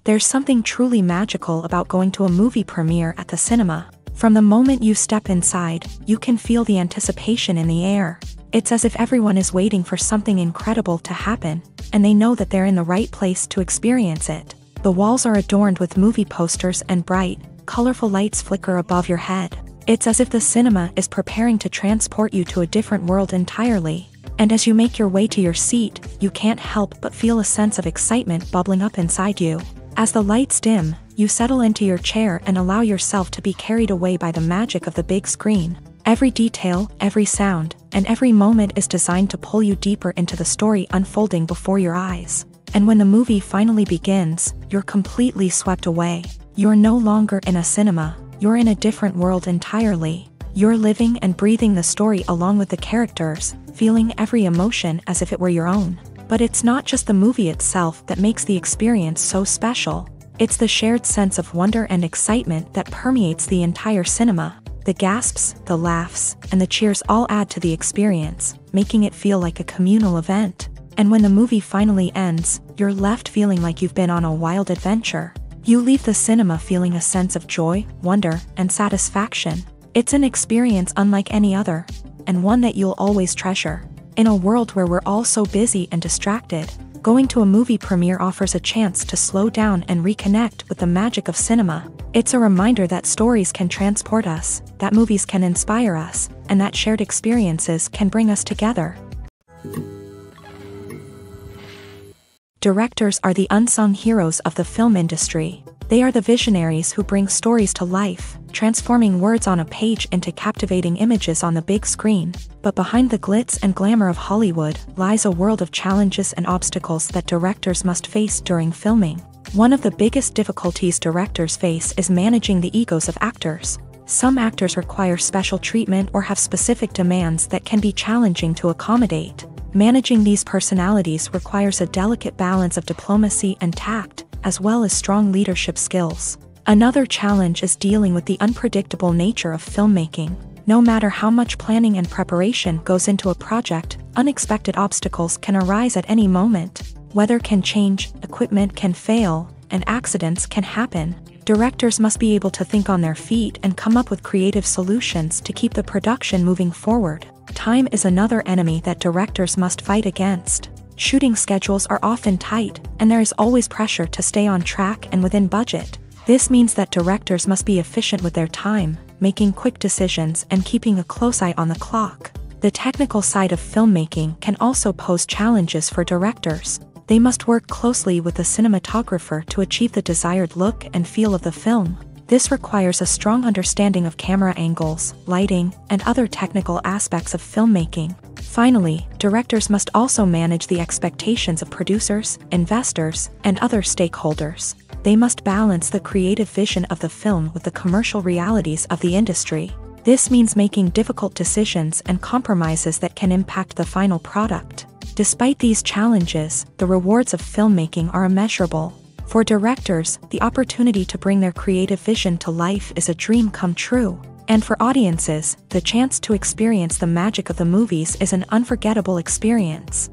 There's something truly magical about going to a movie premiere at the cinema. From the moment you step inside, you can feel the anticipation in the air. It's as if everyone is waiting for something incredible to happen, and they know that they're in the right place to experience it. The walls are adorned with movie posters and bright, colorful lights flicker above your head. It's as if the cinema is preparing to transport you to a different world entirely. And as you make your way to your seat, you can't help but feel a sense of excitement bubbling up inside you. As the lights dim, you settle into your chair and allow yourself to be carried away by the magic of the big screen. Every detail, every sound, and every moment is designed to pull you deeper into the story unfolding before your eyes. And when the movie finally begins, you're completely swept away. You're no longer in a cinema, you're in a different world entirely. You're living and breathing the story along with the characters, feeling every emotion as if it were your own. But it's not just the movie itself that makes the experience so special. It's the shared sense of wonder and excitement that permeates the entire cinema. The gasps, the laughs, and the cheers all add to the experience, making it feel like a communal event. And when the movie finally ends, you're left feeling like you've been on a wild adventure. You leave the cinema feeling a sense of joy, wonder, and satisfaction. It's an experience unlike any other, and one that you'll always treasure. In a world where we're all so busy and distracted, going to a movie premiere offers a chance to slow down and reconnect with the magic of cinema. It's a reminder that stories can transport us, that movies can inspire us, and that shared experiences can bring us together. Directors are the unsung heroes of the film industry. They are the visionaries who bring stories to life, transforming words on a page into captivating images on the big screen. But behind the glitz and glamour of Hollywood lies a world of challenges and obstacles that directors must face during filming. One of the biggest difficulties directors face is managing the egos of actors. Some actors require special treatment or have specific demands that can be challenging to accommodate. Managing these personalities requires a delicate balance of diplomacy and tact, as well as strong leadership skills. Another challenge is dealing with the unpredictable nature of filmmaking. No matter how much planning and preparation goes into a project, unexpected obstacles can arise at any moment. Weather can change, equipment can fail, and accidents can happen. Directors must be able to think on their feet and come up with creative solutions to keep the production moving forward. Time is another enemy that directors must fight against. Shooting schedules are often tight, and there is always pressure to stay on track and within budget. This means that directors must be efficient with their time, making quick decisions and keeping a close eye on the clock. The technical side of filmmaking can also pose challenges for directors. They must work closely with the cinematographer to achieve the desired look and feel of the film. This requires a strong understanding of camera angles, lighting, and other technical aspects of filmmaking. Finally, directors must also manage the expectations of producers, investors, and other stakeholders. They must balance the creative vision of the film with the commercial realities of the industry. This means making difficult decisions and compromises that can impact the final product. Despite these challenges, the rewards of filmmaking are immeasurable. For directors, the opportunity to bring their creative vision to life is a dream come true. And for audiences, the chance to experience the magic of the movies is an unforgettable experience.